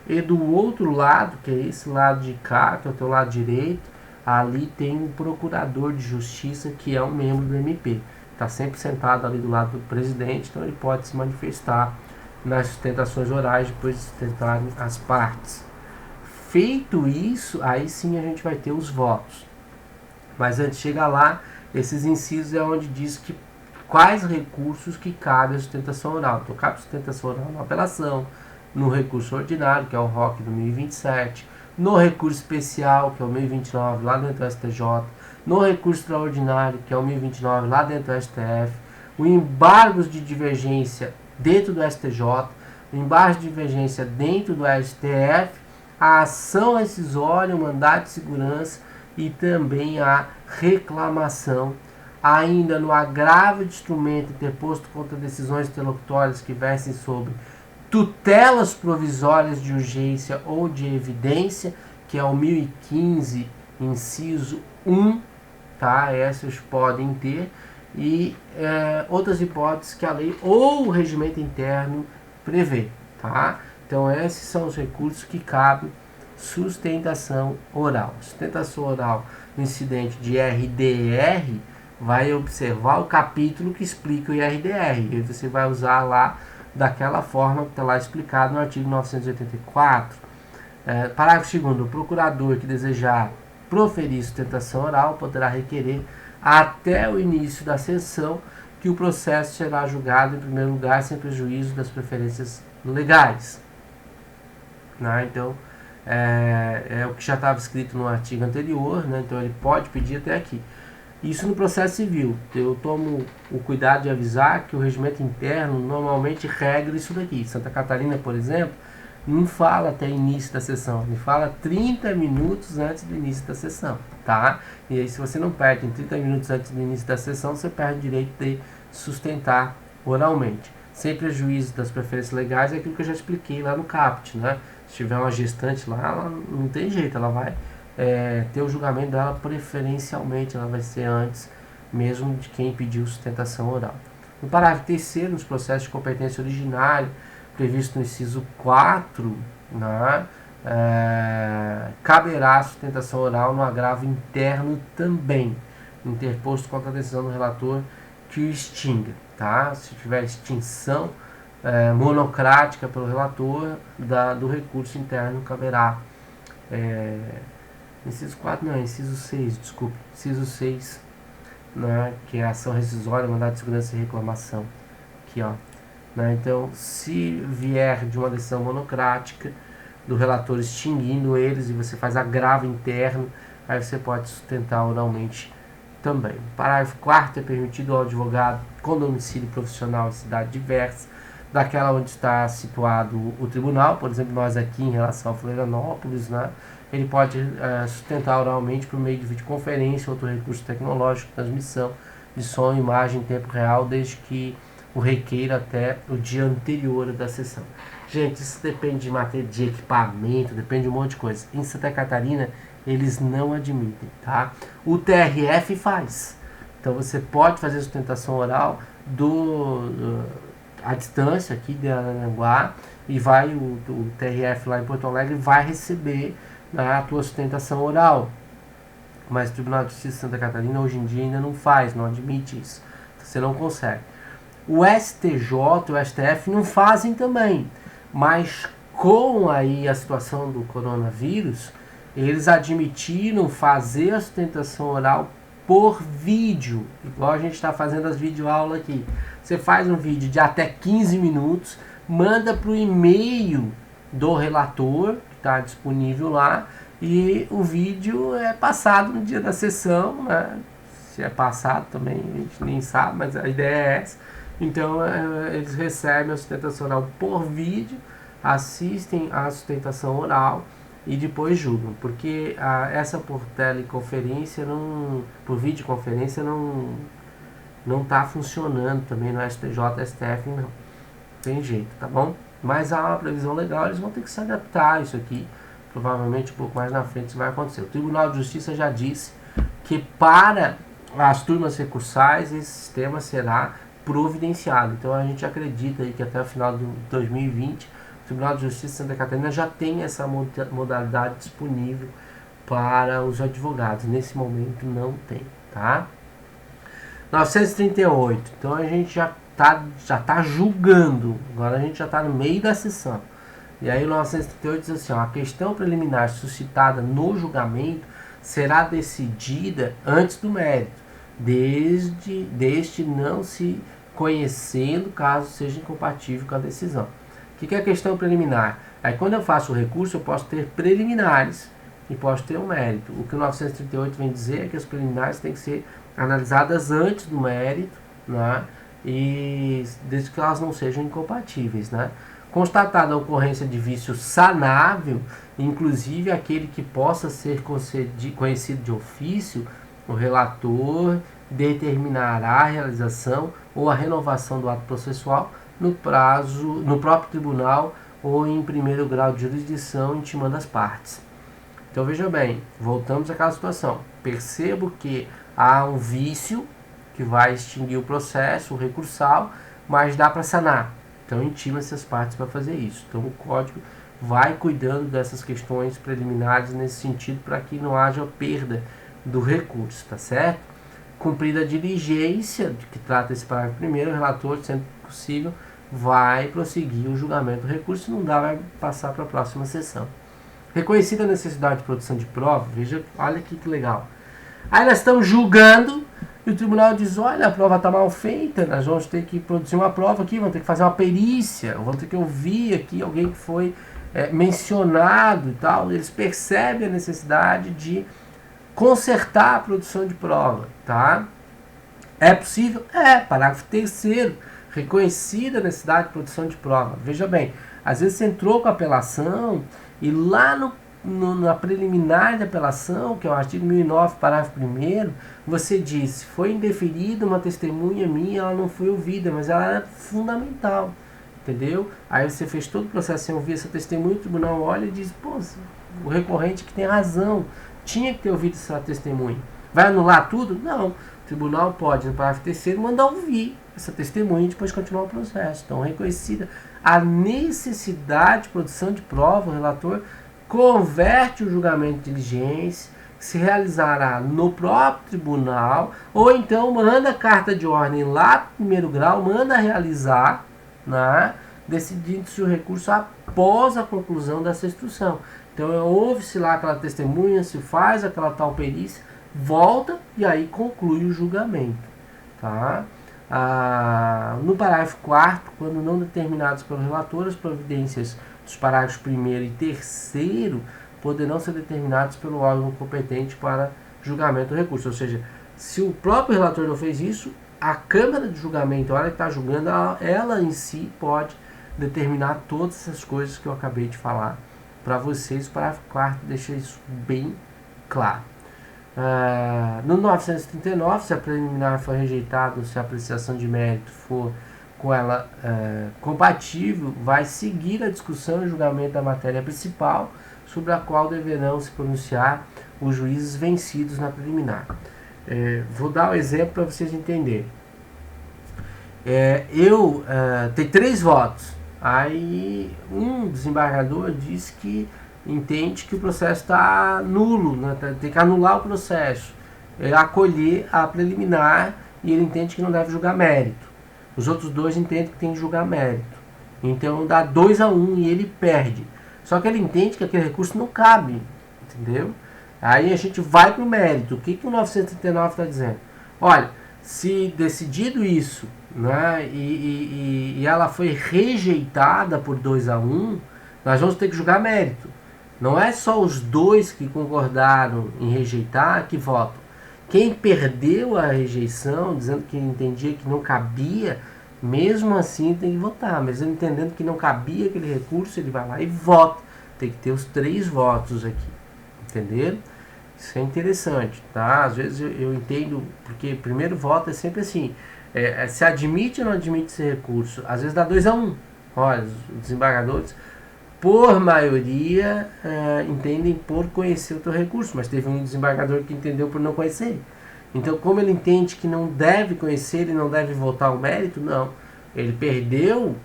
e do outro lado, que é esse lado de cá, que é o teu lado direito, ali tem um procurador de justiça, que é um membro do MP. Está sempre sentado ali do lado do presidente, então ele pode se manifestar nas sustentações orais depois de sustentarem as partes. Feito isso, aí sim a gente vai ter os votos. Mas antes de chegar lá, esses incisos é onde diz que quais recursos que cabe a sustentação oral. Então, cabe a sustentação oral na apelação, no recurso ordinário, que é o ROC do 1027, no recurso especial, que é o 1029, lá dentro do STJ, no recurso extraordinário, que é o 1029, lá dentro do STF, o embargos de divergência dentro do STJ, o embargo de divergência dentro do STF, a ação rescisória, o mandado de segurança e também a reclamação. Ainda no agravo de instrumento interposto contra decisões interlocutórias que versem sobre tutelas provisórias de urgência ou de evidência, que é o 1015, inciso 1, tá? Essas podem ter, e outras hipóteses que a lei ou o regimento interno prevê, tá? Então, esses são os recursos que cabem sustentação oral. Sustentação oral no incidente de RDR, vai observar o capítulo que explica o IRDR, e você vai usar lá daquela forma que está lá explicado no artigo 984. Parágrafo 2º. O procurador que desejar proferir sustentação oral poderá requerer até o início da sessão que o processo será julgado em primeiro lugar sem prejuízo das preferências legais. Né? Então, é o que já estava escrito no artigo anterior, né? Então ele pode pedir até aqui. Isso no processo civil. Eu tomo o cuidado de avisar que o regimento interno normalmente regra isso daqui. Santa Catarina, por exemplo, não fala até início da sessão, ele fala 30 minutos antes do início da sessão, tá? E aí se você não perde em 30 minutos antes do início da sessão, você perde o direito de sustentar oralmente. Sem prejuízo das preferências legais, é aquilo que eu já expliquei lá no CAPT, né? Se tiver uma gestante lá, ela não tem jeito, ela vai ter o julgamento dela preferencialmente, ela vai ser antes mesmo de quem pediu sustentação oral. No parágrafo 3º, nos processos de competência originária, previsto no inciso 4, né, caberá a sustentação oral no agravo interno também, interposto contra a decisão do relator que o extinga. Tá? Se tiver extinção monocrática pelo relator, do recurso interno caberá. Inciso 4 não, inciso 6, desculpe. Inciso 6, né, que é a ação rescisória, mandado de segurança e reclamação. Aqui, ó. Né, então, se vier de uma decisão monocrática do relator extinguindo eles e você faz agravo interno, aí você pode sustentar oralmente também. Parágrafo 4º, é permitido ao advogado com domicílio profissional em cidade diversa daquela onde está situado o tribunal, por exemplo, nós aqui em relação a Florianópolis, né, ele pode sustentar oralmente por meio de videoconferência, outro recurso tecnológico, transmissão de som e imagem em tempo real, desde que o requeira até o dia anterior da sessão. Gente, isso depende de matéria de equipamento, depende de um monte de coisa. Em Santa Catarina, eles não admitem, tá? O TRF faz. Então, você pode fazer sustentação oral à distância aqui de Aranaguá, e vai o TRF lá em Porto Alegre vai receber a tua sustentação oral. Mas o Tribunal de Justiça de Santa Catarina hoje em dia ainda não faz, não admite isso. Então, você não consegue. O STJ, o STF não fazem também, mas com aí a situação do coronavírus, eles admitiram fazer a sustentação oral por vídeo, igual a gente está fazendo as videoaulas aqui. Você faz um vídeo de até 15 minutos, manda para o e-mail do relator, que está disponível lá, e o vídeo é passado no dia da sessão, né? Se é passado também a gente nem sabe, mas a ideia é essa. Então eles recebem a sustentação oral por vídeo, assistem à sustentação oral e depois julgam, porque essa por teleconferência, por videoconferência, não está funcionando também no STJ, STF, não tem jeito, tá bom? Mas há uma previsão legal, eles vão ter que se adaptar a isso aqui, provavelmente um pouco mais na frente isso vai acontecer. O Tribunal de Justiça já disse que para as turmas recursais esse sistema será providenciado, então a gente acredita aí que até o final de 2020 o Tribunal de Justiça de Santa Catarina já tem essa modalidade disponível para os advogados. Nesse momento não tem, tá? 938. Então a gente já tá julgando. Agora a gente já está no meio da sessão. E aí o 938 diz assim, ó, a questão preliminar suscitada no julgamento será decidida antes do mérito, desde não se conhecendo caso seja incompatível com a decisão. O que é a questão preliminar? Aí quando eu faço o recurso, eu posso ter preliminares e posso ter um mérito. O que o 938 vem dizer é que as preliminares têm que ser analisadas antes do mérito, né? E desde que elas não sejam incompatíveis, né? Constatada a ocorrência de vício sanável, inclusive aquele que possa ser conhecido de ofício, o relator determinará a realização ou a renovação do ato processual no próprio tribunal ou em primeiro grau de jurisdição, intimando as partes. Então veja bem, voltamos àquela situação. Percebo que há um vício que vai extinguir o processo, o recursal, mas dá para sanar. Então intima-se as partes para fazer isso. Então o código vai cuidando dessas questões preliminares nesse sentido para que não haja perda do recurso, tá certo? Cumprida a diligência de que trata esse parágrafo primeiro, o relator, sendo possível, vai prosseguir o julgamento do recurso, se não dá, vai passar para a próxima sessão. Reconhecida a necessidade de produção de prova, veja, olha aqui que legal. Aí nós estamos julgando e o tribunal diz, olha, a prova está mal feita, nós vamos ter que produzir uma prova aqui, vamos ter que fazer uma perícia, vamos ter que ouvir aqui alguém que foi mencionado e tal. Eles percebem a necessidade de consertar a produção de prova, tá? É possível? É. Parágrafo 3º, reconhecida a necessidade de produção de prova. Veja bem, às vezes você entrou com a apelação e lá na preliminar de apelação, que é o artigo 1009, parágrafo 1º, você disse, foi indeferida uma testemunha minha, ela não foi ouvida, mas ela era fundamental, entendeu? Aí você fez todo o processo sem ouvir essa testemunha, o tribunal olha e diz, pô, o recorrente que tem razão, tinha que ter ouvido essa testemunha. Vai anular tudo? Não. O tribunal pode, no parágrafo 3º, mandar ouvir essa testemunha e depois continuar o processo. Então, reconhecida a necessidade de produção de prova, o relator converte o julgamento de diligência, que se realizará no próprio tribunal, ou então manda a carta de ordem lá para o primeiro grau, manda realizar, né, decidindo-se o recurso após a conclusão dessa instrução. Então, ouve-se lá aquela testemunha, se faz aquela tal perícia, volta e aí conclui o julgamento. Tá? No parágrafo 4º, quando não determinados pelo relator, as providências dos parágrafos 1º e 3º poderão ser determinados pelo órgão competente para julgamento do recurso. Ou seja, se o próprio relator não fez isso, a Câmara de Julgamento, a hora que está julgando, ela em si pode determinar todas essas coisas que eu acabei de falar para vocês. O parágrafo 4º deixa isso bem claro. No 939, se a preliminar for rejeitada ou se a apreciação de mérito for com ela compatível, vai seguir a discussão e julgamento da matéria principal, sobre a qual deverão se pronunciar os juízes vencidos na preliminar. Vou dar um exemplo para vocês entenderem. Tem 3 votos. Aí um desembargador diz que entende que o processo está nulo, né? Tem que anular o processo, acolher a preliminar, e ele entende que não deve julgar mérito. Os outros 2 entendem que tem que julgar mérito. Então dá 2-1 e ele perde. Só que ele entende que aquele recurso não cabe, entendeu? Aí a gente vai para o mérito. O que o 939 está dizendo? Olha, se decidido isso, né, e ela foi rejeitada por 2-1, nós vamos ter que julgar mérito. Não é só os 2 que concordaram em rejeitar que votam. Quem perdeu a rejeição, dizendo que entendia que não cabia, mesmo assim tem que votar. Mas ele entendendo que não cabia aquele recurso, ele vai lá e vota. Tem que ter os 3 votos aqui. Entenderam? Isso é interessante, tá? Às vezes eu entendo, porque primeiro voto é sempre assim. Se admite ou não admite esse recurso? Às vezes dá 2-1. Olha, os desembargadores, por maioria, entendem por conhecer o teu recurso, mas teve um desembargador que entendeu por não conhecer. Então, como ele entende que não deve conhecer e não deve votar o mérito, não. Ele perdeu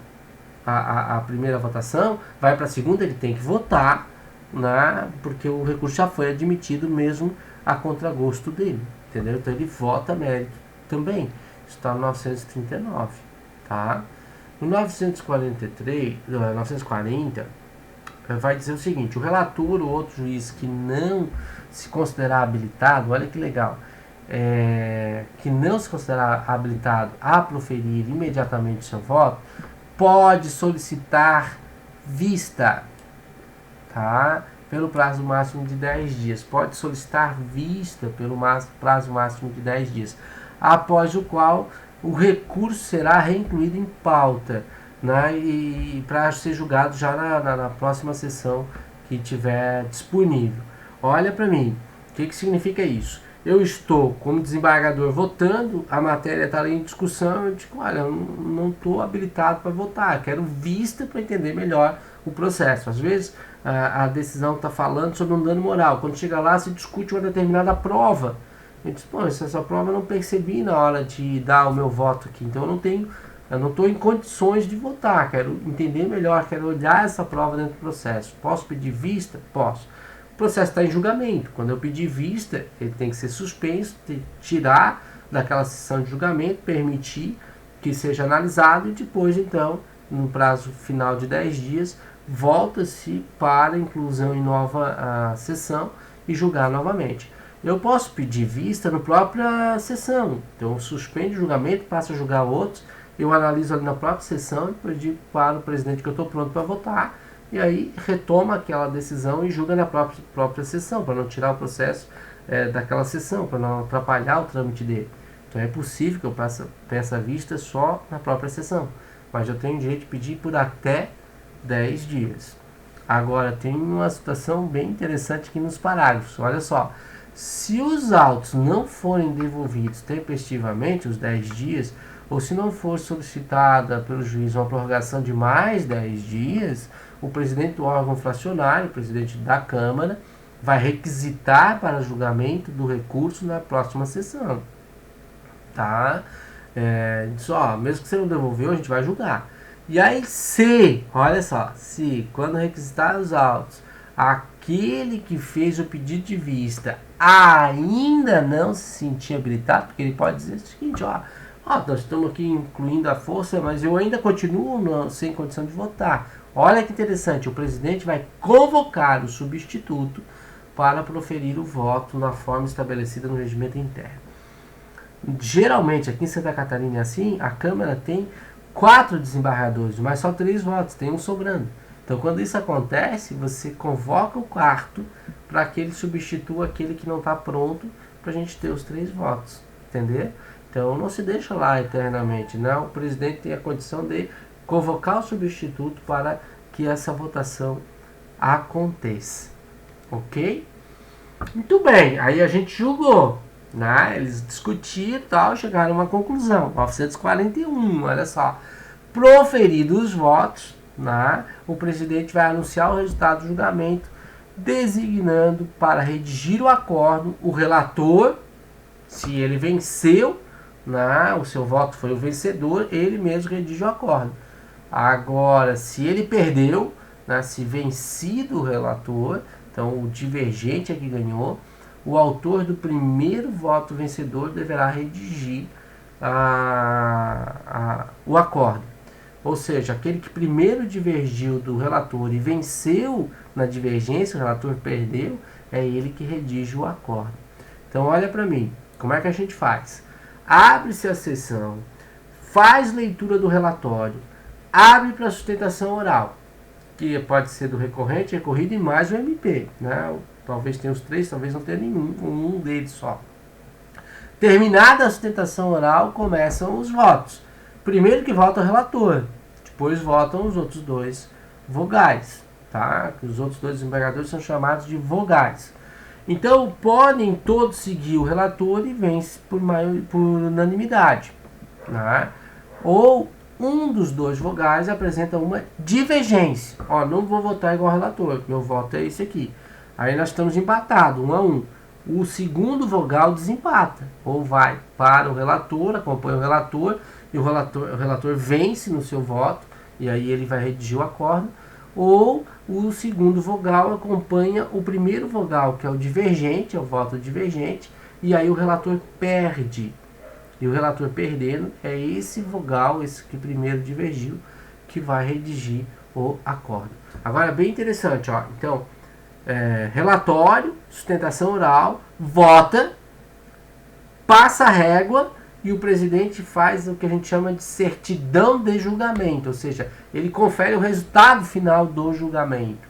a primeira votação, vai para a segunda, ele tem que votar, né, porque o recurso já foi admitido mesmo a contragosto dele, entendeu? Então ele vota mérito também. Isso está no 939, tá? No 940 vai dizer o seguinte: o relator ou outro juiz que não se considerar habilitado, olha que legal, que não se considerar habilitado a proferir imediatamente seu voto, pode solicitar vista, tá? Pelo prazo máximo de 10 dias. Pode solicitar vista pelo prazo máximo de 10 dias, após o qual o recurso será reincluído em pauta, né? E para ser julgado já na próxima sessão que tiver disponível. Olha para mim, o que significa isso? Eu estou, como desembargador, votando, a matéria está ali em discussão, eu digo, olha, eu não estou habilitado para votar, quero vista para entender melhor o processo. Às vezes a decisão está falando sobre um dano moral, quando chega lá se discute uma determinada prova. Eu disse, pô, essa prova eu não percebi na hora de dar o meu voto aqui, então eu não estou em condições de votar, quero entender melhor, quero olhar essa prova dentro do processo. Posso pedir vista? Posso. O processo está em julgamento. Quando eu pedir vista, ele tem que ser suspenso, tirar daquela sessão de julgamento, permitir que seja analisado e depois, então, no prazo final de 10 dias, volta-se para inclusão em nova sessão e julgar novamente. Eu posso pedir vista na própria sessão. Então, suspende o julgamento, passa a julgar outros, eu analiso ali na própria sessão e depois digo para o presidente que eu estou pronto para votar e aí retoma aquela decisão e julga na própria sessão, para não tirar o processo daquela sessão, para não atrapalhar o trâmite dele. Então é possível que eu peça a vista só na própria sessão, mas eu tenho direito de pedir por até 10 dias. Agora, tem uma situação bem interessante aqui nos parágrafos. Olha só, se os autos não forem devolvidos tempestivamente, os 10 dias, ou se não for solicitada pelo juiz uma prorrogação de mais 10 dias, o presidente do órgão fracionário, o presidente da Câmara, vai requisitar para julgamento do recurso na próxima sessão. Tá? Só, mesmo que você não devolveu, a gente vai julgar. E aí, olha só, se quando requisitar os autos, aquele que fez o pedido de vista ainda não se sentir habilitado, porque ele pode dizer o seguinte, nós estamos aqui incluindo a força, mas eu ainda continuo sem condição de votar. Olha que interessante, o presidente vai convocar o substituto para proferir o voto na forma estabelecida no regimento interno. Geralmente, aqui em Santa Catarina é assim, a Câmara tem 4 desembargadores, mas só 3 votos, tem um sobrando. Então, quando isso acontece, você convoca o quarto para que ele substitua aquele que não está pronto para a gente ter os 3 votos, entendeu? Então, não se deixa lá eternamente, não. O presidente tem a condição de convocar o substituto para que essa votação aconteça, ok? Muito bem, aí a gente julgou. Eles discutiram e tal, chegaram a uma conclusão. 941, olha só. Proferidos os votos, o presidente vai anunciar o resultado do julgamento, designando para redigir o acórdão o relator, se ele venceu, o seu voto foi o vencedor, ele mesmo redige o acórdão. Agora, se ele perdeu, se vencido o relator, então o divergente é que ganhou, o autor do primeiro voto vencedor deverá redigir o acórdão. Ou seja, aquele que primeiro divergiu do relator e venceu na divergência, o relator perdeu, é ele que redige o acórdão. Então, olha para mim, como é que a gente faz? Abre-se a sessão, faz leitura do relatório, abre para sustentação oral, que pode ser do recorrente, recorrido e mais o MP, Talvez tenha os 3, talvez não tenha nenhum, um deles só. Terminada a sustentação oral, começam os votos. Primeiro que vota o relator, depois votam os outros 2 vogais, tá? Os outros 2 desembargadores são chamados de vogais. Então, podem todos seguir o relator e vence por unanimidade, Ou um dos 2 vogais apresenta uma divergência. Não vou votar igual ao relator, meu voto é esse aqui. Aí nós estamos empatados, 1 a 1. O segundo vogal desempata, ou vai para o relator, acompanha o relator, e o relator vence no seu voto, e aí ele vai redigir o acórdão, ou o segundo vogal acompanha o primeiro vogal, que é o divergente, é o voto divergente, e aí o relator perde. E o relator perdendo é esse vogal, esse que primeiro divergiu, que vai redigir o acórdão. Agora, bem interessante, então, relatório, sustentação oral, vota, passa a régua e o presidente faz o que a gente chama de certidão de julgamento, ou seja, ele confere o resultado final do julgamento.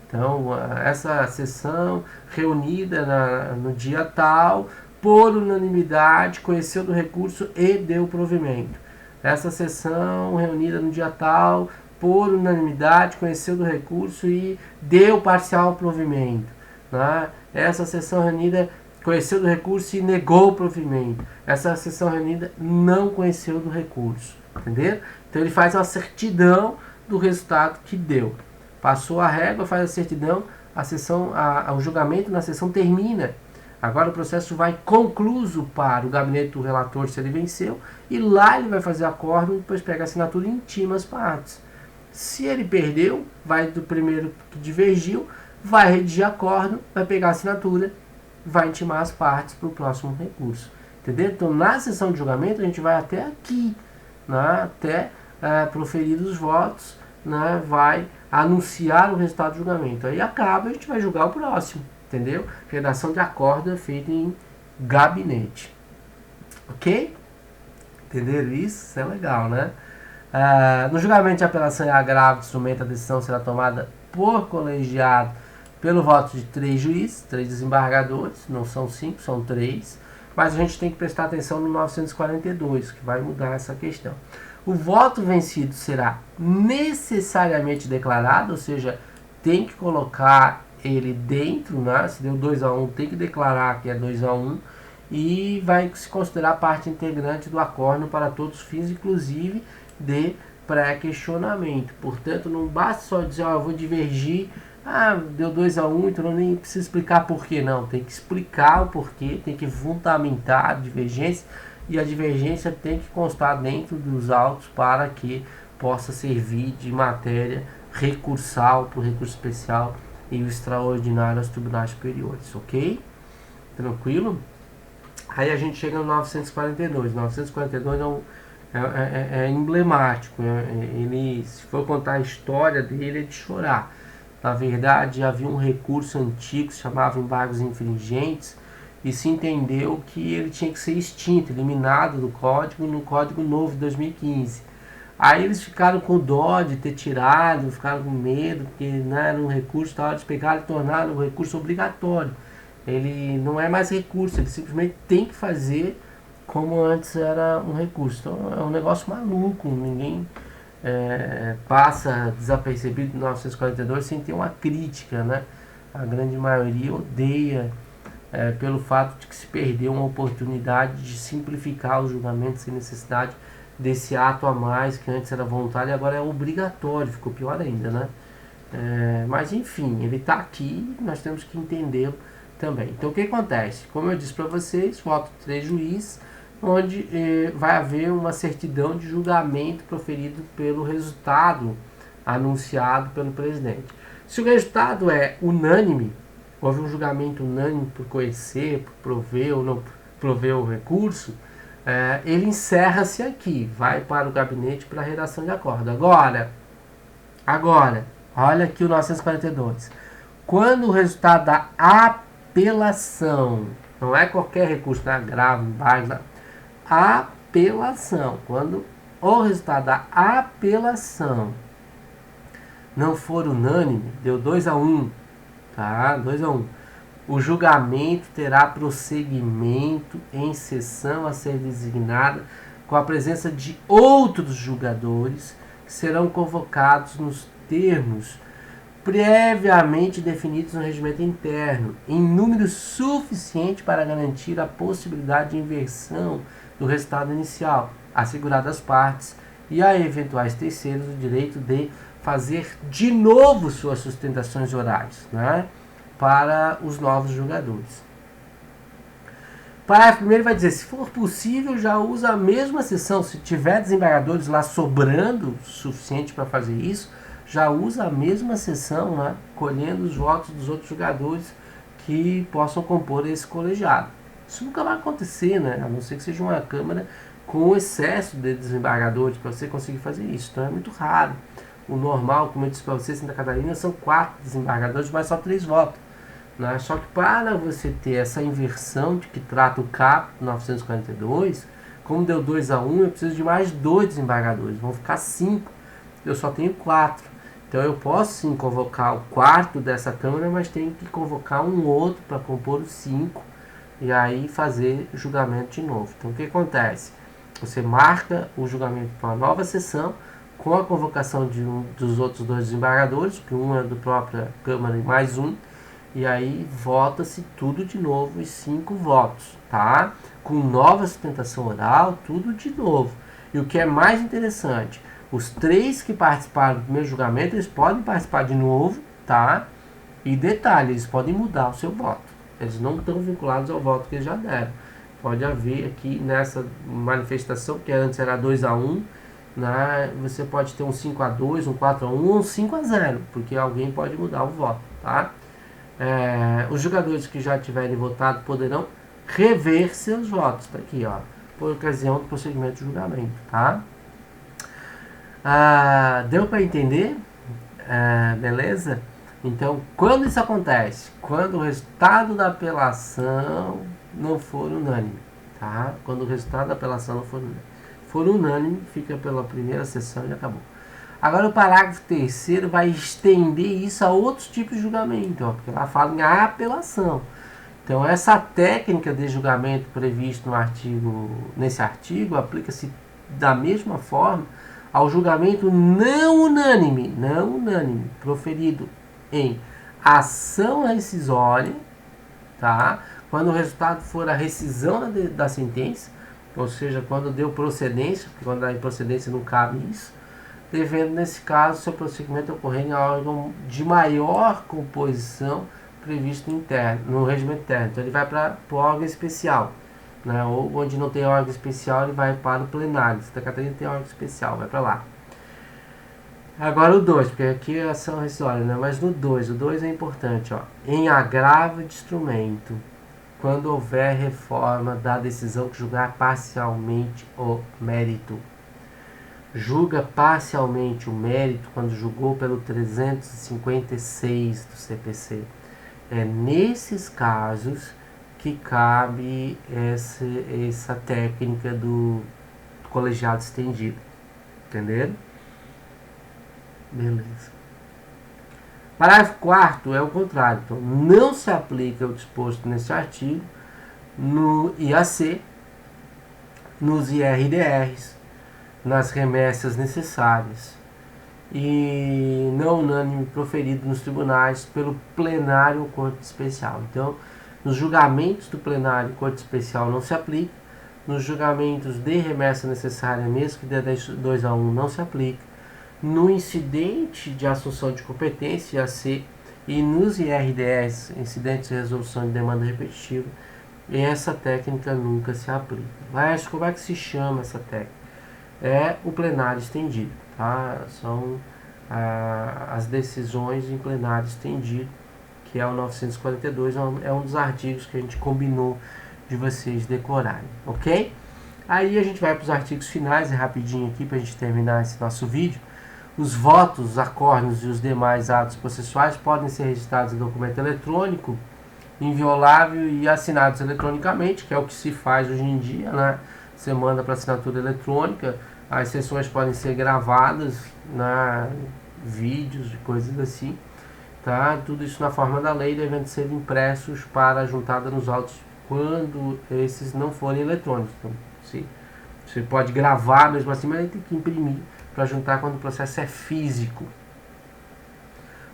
Então, essa sessão reunida no dia tal, por unanimidade, conheceu do recurso e deu provimento. Essa sessão reunida no dia tal, por unanimidade, conheceu do recurso e deu parcial provimento. Essa sessão reunida conheceu do recurso e negou o provimento. Essa sessão reunida não conheceu do recurso. Entendeu? Então ele faz uma certidão do resultado que deu. Passou a régua, faz a certidão, o julgamento na sessão termina. Agora o processo vai concluso para o gabinete do relator se ele venceu, e lá ele vai fazer acórdão e depois pega a assinatura e intima as partes. Se ele perdeu, vai do primeiro que divergiu, vai redigir acórdão, vai pegar a assinatura, vai intimar as partes para o próximo recurso. Entendeu? Então, na sessão de julgamento, a gente vai até aqui, até proferir os votos, vai anunciar o resultado do julgamento. Aí acaba, a gente vai julgar o próximo. Entendeu? Redação de acórdão é feita em gabinete. Ok? Entenderam isso? Isso é legal, né? No julgamento de apelação e agravo de instrumento, a decisão será tomada por colegiado pelo voto de 3 juízes, 3 desembargadores, não são 5, são 3, mas a gente tem que prestar atenção no 942, que vai mudar essa questão. O voto vencido será necessariamente declarado, ou seja, tem que colocar ele dentro, né? Se deu 2-1, tem que declarar que é 2-1 e vai se considerar parte integrante do acórdão para todos os fins, inclusive de pré-questionamento. Portanto, não basta só dizer, eu vou divergir, deu 2-1, então eu nem preciso explicar porquê, não. Tem que explicar o porquê, tem que fundamentar a divergência, e a divergência tem que constar dentro dos autos para que possa servir de matéria recursal para o recurso especial e o extraordinário aos tribunais superiores, ok? Tranquilo? Aí a gente chega no 942. 942 é emblemático. Ele, se for contar a história dele, é de chorar. Na verdade, havia um recurso antigo que se chamava embargos infringentes e se entendeu que ele tinha que ser extinto, eliminado do código, no Código Novo de 2015. Aí eles ficaram com dó de ter tirado, ficaram com medo, porque era um recurso, tal, eles pegaram e tornaram o recurso obrigatório. Ele não é mais recurso, ele simplesmente tem que fazer como antes era um recurso. Então é um negócio maluco, ninguém passa desapercebido no 942 sem ter uma crítica, né? A grande maioria odeia pelo fato de que se perdeu uma oportunidade de simplificar o julgamento sem necessidade desse ato a mais, que antes era voluntário e agora é obrigatório, ficou pior ainda, né? Mas enfim, ele está aqui, nós temos que entendê-lo também. Então o que acontece? Como eu disse para vocês, voto 3 juízes, onde vai haver uma certidão de julgamento proferido pelo resultado anunciado pelo presidente. Se o resultado é unânime, houve um julgamento unânime por conhecer, por prover ou não prover o recurso, ele encerra-se aqui, vai para o gabinete para a redação de acordo. Agora, olha aqui o 942. Quando o resultado da apelação, não é qualquer recurso, não é agravo, embargo, apelação, quando o resultado da apelação não for unânime, deu 2-1, tá? 2-1. O julgamento terá prosseguimento em sessão a ser designada com a presença de outros julgadores que serão convocados nos termos previamente definidos no regimento interno, em número suficiente para garantir a possibilidade de inversão do resultado inicial, assegurado às partes e a eventuais terceiros o direito de fazer de novo suas sustentações orais, né, para os novos julgadores. Parágrafo 1º vai dizer, se for possível, já usa a mesma sessão, se tiver desembargadores lá sobrando suficiente para fazer isso, já usa a mesma sessão, né, colhendo os votos dos outros jogadores que possam compor esse colegiado. Isso nunca vai acontecer, né, a não ser que seja uma Câmara com excesso de desembargadores para você conseguir fazer isso. Então é muito raro. O normal, como eu disse para vocês, em Santa Catarina são 4 desembargadores, mas só 3 votos. Né? Só que para você ter essa inversão de que trata o CAP 942, como deu 2-1, eu preciso de mais 2 desembargadores. Vão ficar 5. Eu só tenho 4. Então eu posso sim convocar o 4º dessa Câmara, mas tenho que convocar um outro para compor os 5 e aí fazer julgamento de novo. Então o que acontece? Você marca o julgamento para uma nova sessão com a convocação de dos outros 2 desembargadores, que um é do própria Câmara e mais um, e aí vota-se tudo de novo e 5 votos, tá? Com nova sustentação oral, tudo de novo. E o que é mais interessante, os 3 que participaram do primeiro julgamento, eles podem participar de novo, tá? E detalhe, eles podem mudar o seu voto. Eles não estão vinculados ao voto que eles já deram. Pode haver aqui nessa manifestação, que antes era 2-1, né? Você pode ter um 5-2, um 4-1, um 5-0, porque alguém pode mudar o voto, tá? Os jogadores que já tiverem votado poderão rever seus votos, tá aqui, ó, por ocasião do procedimento de julgamento, tá? Deu para entender? Beleza? Então, quando isso acontece? Quando o resultado da apelação não for unânime, tá? Quando o resultado da apelação não for unânime, fica pela primeira sessão e acabou. Agora o parágrafo 3º vai estender isso a outros tipos de julgamento, ó, porque ela fala em apelação. Então essa técnica de julgamento prevista nesse artigo aplica-se da mesma forma ao julgamento não unânime, proferido em ação rescisória, tá? Quando o resultado for a rescisão da sentença, ou seja, quando deu procedência, porque quando dá improcedência não cabe isso, devendo, nesse caso, seu procedimento ocorrer em órgão de maior composição previsto no regimento interno. Então ele vai para o órgão especial, né? Ou onde não tem órgão especial, ele vai para o plenário. Santa Catarina tem órgão especial, vai para lá. Agora o 2, porque aqui é ação rescisória, né? Mas no 2, o 2 é importante, ó. Em agravo de instrumento, quando houver reforma da decisão que julgar parcialmente o mérito. Julga parcialmente o mérito quando julgou pelo 356 do CPC. É nesses casos que cabe essa técnica do colegiado estendido. Entenderam? Beleza. Parágrafo 4º é o contrário. Então, não se aplica o disposto nesse artigo no IAC, nos IRDRs, nas remessas necessárias e não unânime proferido nos tribunais pelo plenário ou corte especial. Então, nos julgamentos do plenário e corte especial não se aplica, nos julgamentos de remessa necessária, mesmo que dê 2-1, não se aplica, no incidente de assunção de competência, IAC, e nos IRDS, incidentes de resolução de demanda repetitiva, essa técnica nunca se aplica. Mas como é que se chama essa técnica? É o plenário estendido, tá? São as decisões em plenário estendido, que é o 942, é um dos artigos que a gente combinou de vocês decorarem, ok? Aí a gente vai para os artigos finais, é rapidinho aqui para a gente terminar esse nosso vídeo. Os votos, os acórdãos e os demais atos processuais podem ser registrados em documento eletrônico, inviolável e assinados eletronicamente, que é o que se faz hoje em dia, né? Você manda para assinatura eletrônica, as sessões podem ser gravadas, né? Vídeos e coisas assim, tá? Tudo isso na forma da lei, devendo ser impressos para a juntada nos autos quando esses não forem eletrônicos. Então, você pode gravar mesmo assim, mas tem que imprimir para juntar quando o processo é físico.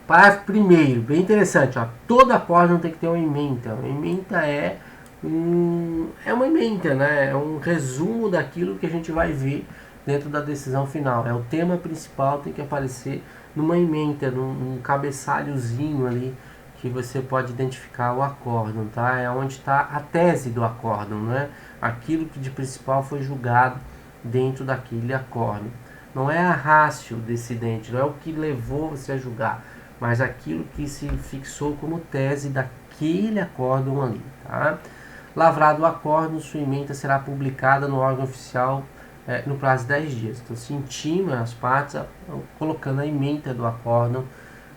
Parágrafo 1º, bem interessante, ó, todo acórdão tem que ter uma ementa. Uma ementa é uma ementa, né? É um resumo daquilo que a gente vai ver dentro da decisão final. É o tema principal, tem que aparecer numa ementa, num cabeçalhozinho ali, que você pode identificar o acórdão, tá? É onde está a tese do acórdão, né? Aquilo que de principal foi julgado dentro daquele acórdão. Não é a ratio decidente, não é o que levou você a julgar, mas aquilo que se fixou como tese daquele acórdão ali, tá? Lavrado o acórdão, sua ementa será publicada no órgão oficial no prazo de 10 dias. Então se intima as partes colocando a ementa do acórdão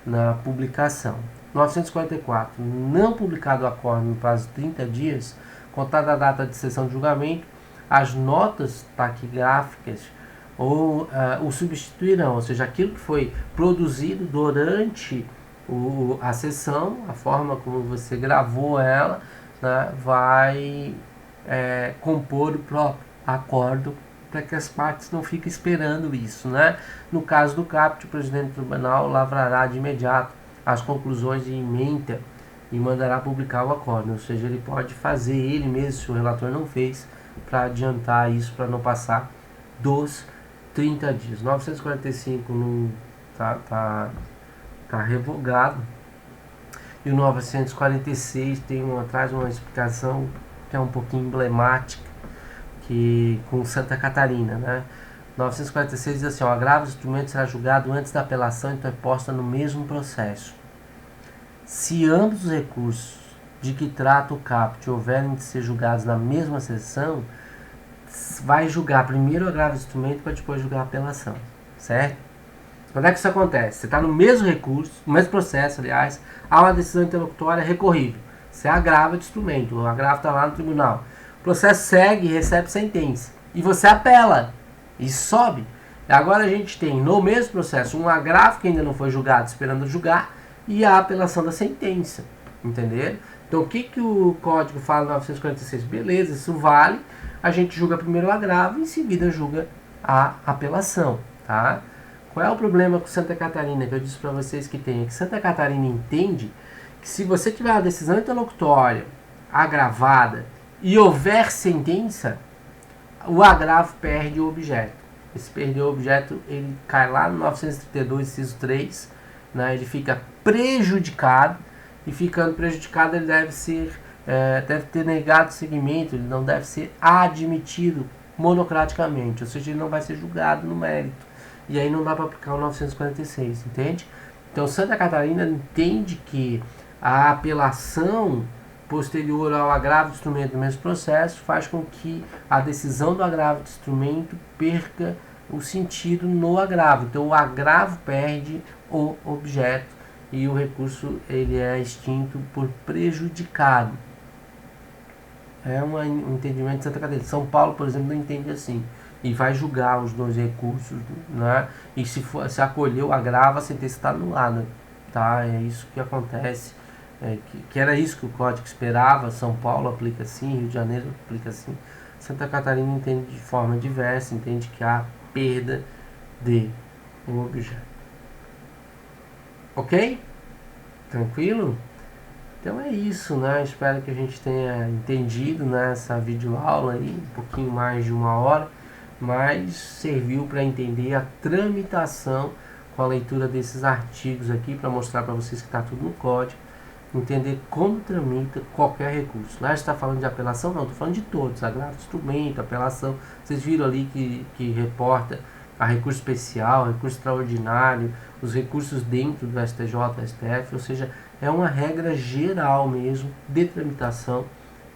na publicação. 944. Não publicado o acórdão no prazo de 30 dias, contada a data de sessão de julgamento, as notas taquigráficas ou o substituirão, ou seja, aquilo que foi produzido durante a sessão, a forma como você gravou ela, né, vai compor o próprio acórdão, para que as partes não fiquem esperando isso, né? No caso do caput, o presidente do tribunal lavrará de imediato as conclusões de ementa e mandará publicar o acórdão, ou seja, ele pode fazer ele mesmo, se o relator não fez, para adiantar isso, para não passar dos 30 dias. 945 não tá revogado. E o 946 traz uma explicação que é um pouquinho emblemática, que com Santa Catarina, né? 946 diz assim: o agravo do instrumento será julgado antes da apelação interposta no mesmo processo. Se ambos os recursos de que trata o caput houverem de ser julgados na mesma sessão, vai julgar primeiro o agravo do instrumento para depois julgar a apelação, certo? Quando é que isso acontece? Você está no mesmo recurso, no mesmo processo, aliás, há uma decisão interlocutória recorrível. Você agrava de instrumento, o agravo está lá no tribunal. O processo segue e recebe sentença. E você apela. E sobe. Agora a gente tem no mesmo processo um agravo que ainda não foi julgado, esperando julgar, e a apelação da sentença, entenderam? Então o que o código fala no 946? Beleza, isso vale, a gente julga primeiro o agravo e em seguida julga a apelação, tá? Qual é o problema com Santa Catarina que eu disse para vocês que tem? É que Santa Catarina entende que se você tiver uma decisão interlocutória agravada e houver sentença, o agravo perde o objeto. Esse perder o objeto, ele cai lá no 932, inciso 3, né? Ele fica prejudicado, e ficando prejudicado ele deve ter negado o seguimento, ele não deve ser admitido monocraticamente, ou seja, ele não vai ser julgado no mérito. E aí não dá para aplicar o 946, entende? Então Santa Catarina entende que a apelação posterior ao agravo de instrumento do mesmo processo faz com que a decisão do agravo de instrumento perca o sentido no agravo. Então o agravo perde o objeto e o recurso ele é extinto por prejudicado. É um entendimento de Santa Catarina. São Paulo, por exemplo, não entende assim. E vai julgar os dois recursos, né? E se acolher o agravo, a sentença está anulada. Tá? É isso que acontece. Que era isso que o código esperava. São Paulo aplica assim, Rio de Janeiro aplica assim. Santa Catarina entende de forma diversa, entende que há perda de um objeto. Ok? Tranquilo? Então é isso, né? Espero que a gente tenha entendido, né, essa videoaula aí, um pouquinho mais de 1 hora, mas serviu para entender a tramitação com a leitura desses artigos aqui, para mostrar para vocês que está tudo no código, entender como tramita qualquer recurso. Lá está falando de apelação? Não, estou falando de todos, agravo de instrumento, apelação. Vocês viram ali que reporta a recurso especial, recurso extraordinário, os recursos dentro do STJ, STF, ou seja, é uma regra geral mesmo de tramitação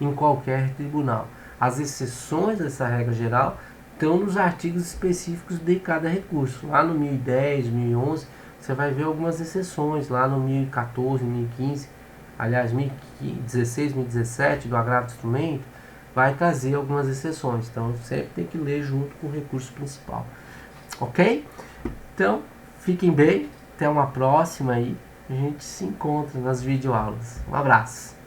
em qualquer tribunal. As exceções dessa regra geral estão nos artigos específicos de cada recurso. Lá no 1010, 1011, você vai ver algumas exceções. Lá no 1014, 1015, aliás, 1016, 1017, do agravo de instrumento, vai trazer algumas exceções. Então, sempre tem que ler junto com o recurso principal. Ok? Então, fiquem bem. Até uma próxima aí. A gente se encontra nas videoaulas. Um abraço.